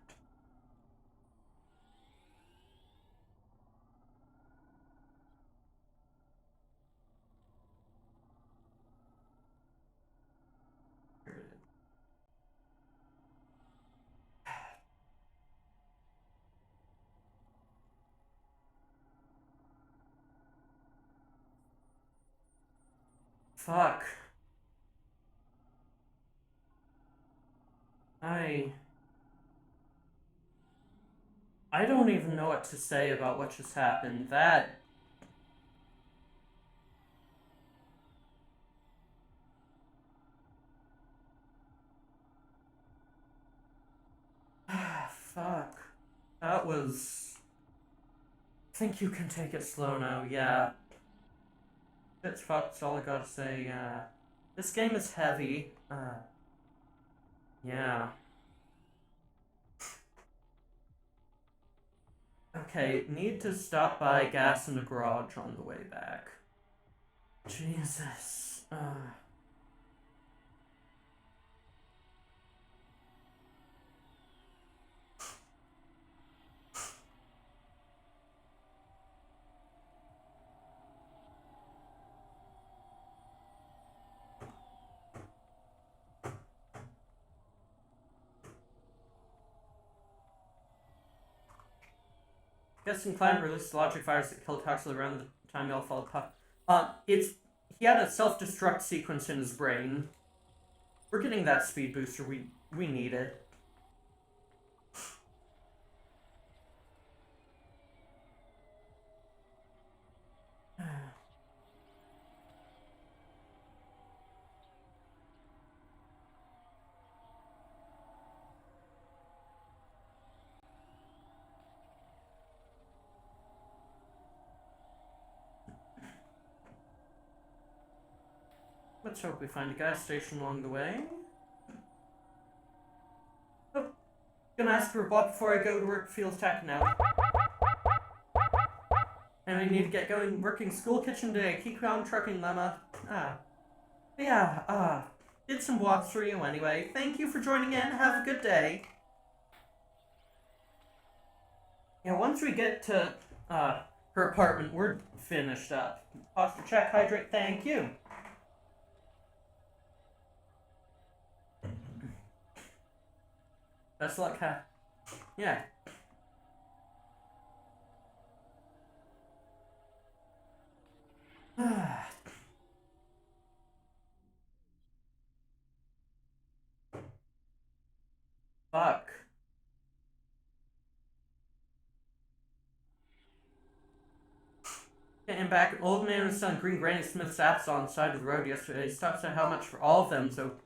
Here it is. Fuck. I don't even know what to say about what just happened. That... Fuck. That was... I think you can take it slow now, yeah. It's fucked, that's all I gotta say, this game is heavy, yeah. Okay, need to stop by gas in the garage on the way back. Jesus, Guessing Clan released the logic virus that killed Huxley around the time y'all followed Puck. He had a self-destruct sequence in his brain. We're getting that speed booster, we need it. Let's hope we find a gas station along the way. Oh, gonna ask for a bot before I go to work. Feels tacky now. And I need to get going working school kitchen today. Keep on trucking, Lemma. Did some walks for you anyway. Thank you for joining in. Have a good day. Yeah, once we get to her apartment, we're finished up. Posture check, hydrate, thank you. Best luck, yeah. Fuck. Getting back, an old man was selling green Granny Smith's apps on the side of the road yesterday. He stopped at how much for all of them, so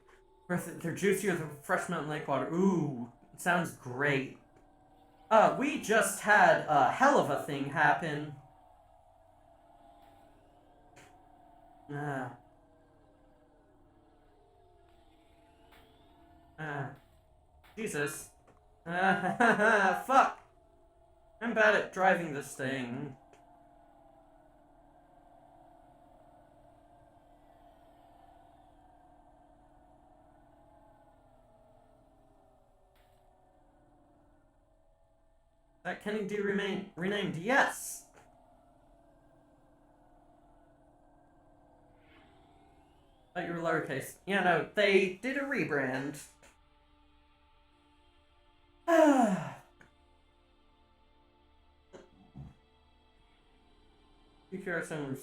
they're juicier than fresh mountain lake water. Ooh, it sounds great. We just had a hell of a thing happen. Jesus. Fuck. I'm bad at driving this thing. That Kennedy renamed? Yes! Thought you were lowercase. Yeah, no, they did a rebrand. PQR Summers.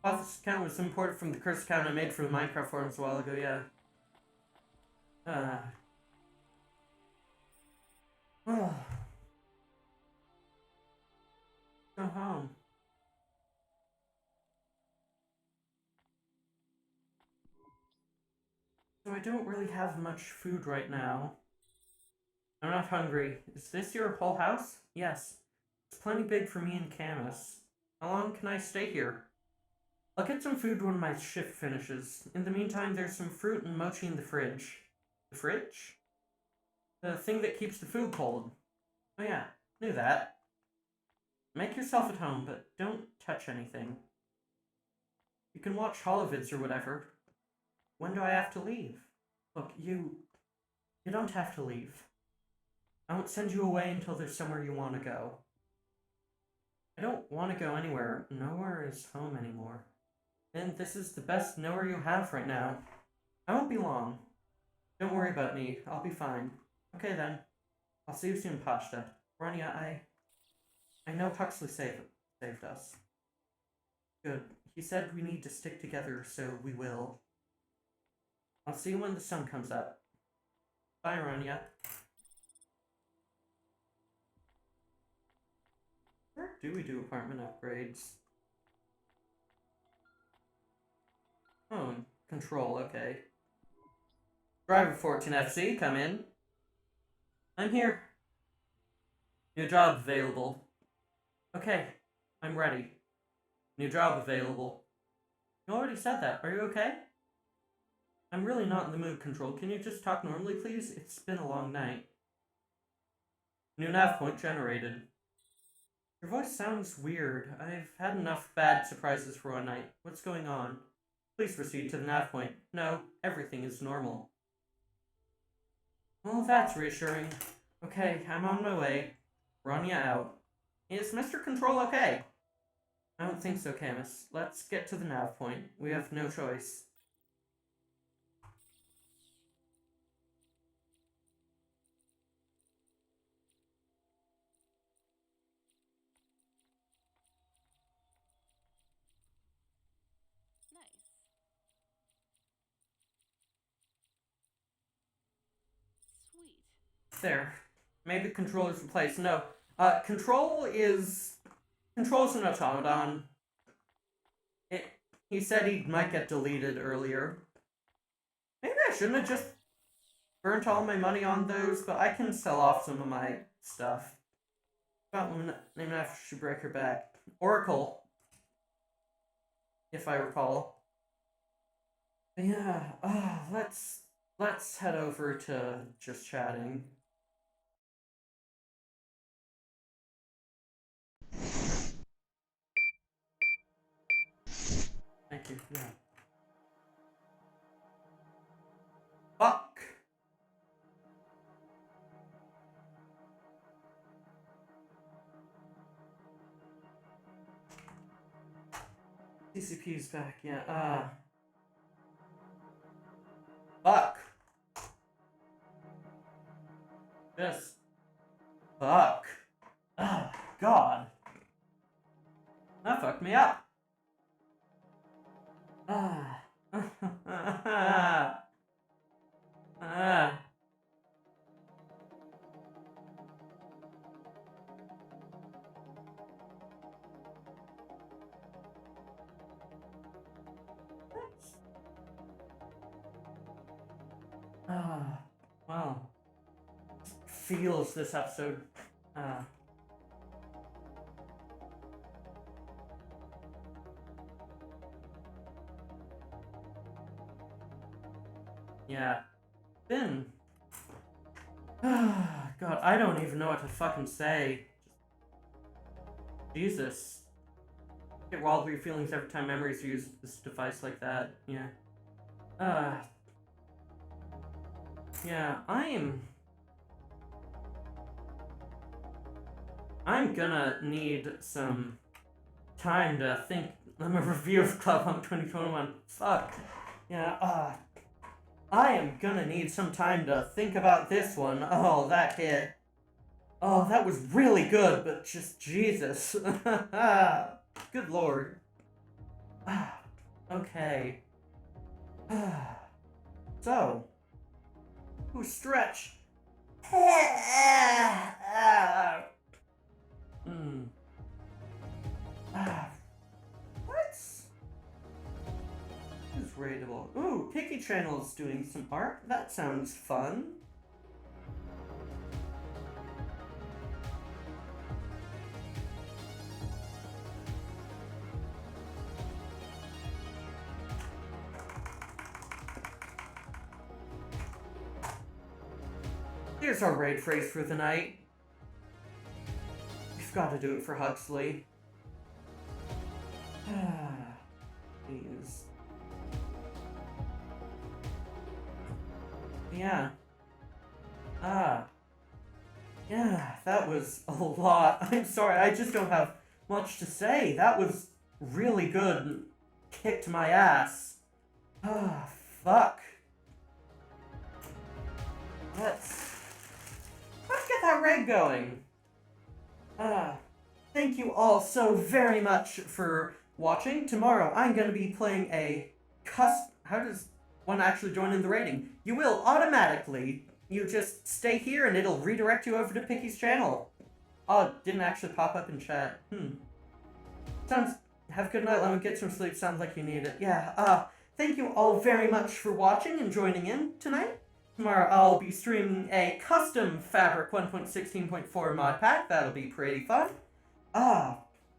Oh, this account was imported from the cursed account I made for the Minecraft forums a while ago, yeah. Oh. Go home. So I don't really have much food right now. I'm not hungry. Is this your whole house? Yes. It's plenty big for me and Camus. How long can I stay here? I'll get some food when my shift finishes. In the meantime, there's some fruit and mochi in the fridge. The fridge? The thing that keeps the food cold. Oh yeah, knew that. Make yourself at home, but don't touch anything. You can watch holovids or whatever. When do I have to leave? Look, you don't have to leave. I won't send you away until there's somewhere you want to go. I don't want to go anywhere. Nowhere is home anymore. And this is the best nowhere you have right now. I won't be long. Don't worry about me. I'll be fine. Okay then. I'll see you soon, Pashta. Rania, I know Huxley saved us. Good. He said we need to stick together, so we will. I'll see you when the sun comes up. Bye, Rania. Where do we do apartment upgrades? Oh, control, okay. Driver 14FC, come in. I'm here. New job available. Okay, I'm ready. New job available. You already said that. Are you okay? I'm really not in the mood, Control. Can you just talk normally, please? It's been a long night. New nav point generated. Your voice sounds weird. I've had enough bad surprises for one night. What's going on? Please proceed to the nav point. No, everything is normal. Well, that's reassuring. Okay, I'm on my way. Rania out. Is Mr. Control okay? I don't think so, Camus. Let's get to the nav point. We have no choice. There. Maybe Control is replaced. No. Control's an automaton. He said he might get deleted earlier. Maybe I shouldn't have just burnt all my money on those, but I can sell off some of my stuff. About maybe I should break her back. Oracle. If I recall. But yeah, let's head over to just chatting. Thank you, yeah. Fuck! CCP's back, yeah, Fuck! Just God. That fucked me up. Ah. Wow. Feels this episode. Yeah. Then. God, I don't even know what to fucking say. Jesus. I get wild weird feelings every time memories use this device like that. Yeah. Yeah, I'm gonna need some time to think. I'm a review of cloudpunk 2021. Fuck. Yeah, I am gonna need some time to think about this one. Oh, that hit. Oh, that was really good, but just Jesus. Good lord. Okay. So. Ooh, stretch. What? Who's rateable? Ooh, Picky Channel's doing some art. That sounds fun. Here's our raid phrase for the night. We've got to do it for Huxley. Please. Yeah. Yeah, that was a lot. I'm sorry, I just don't have much to say. That was really good. Kicked my ass. Fuck. Let's get that raid going. Thank you all so very much for watching. Tomorrow I'm going to be playing a how does one actually join in the raiding? You will automatically. You just stay here and it'll redirect you over to Picky's channel. Oh, it didn't actually pop up in chat. Have a good night, let me get some sleep. Sounds like you need it. Yeah, thank you all very much for watching and joining in tonight. Tomorrow I'll be streaming a custom Fabric 1.16.4 mod pack. That'll be pretty fun.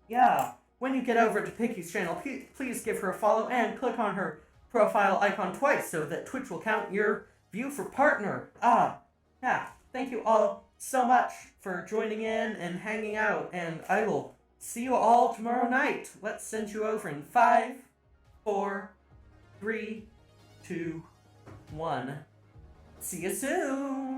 Yeah. When you get over to Picky's channel, please give her a follow and click on her profile icon twice so that Twitch will count your view for partner. Yeah. Thank you all so much for joining in and hanging out, and I will see you all tomorrow night. Let's send you over in 5, 4, 3, 2, 1. See you soon!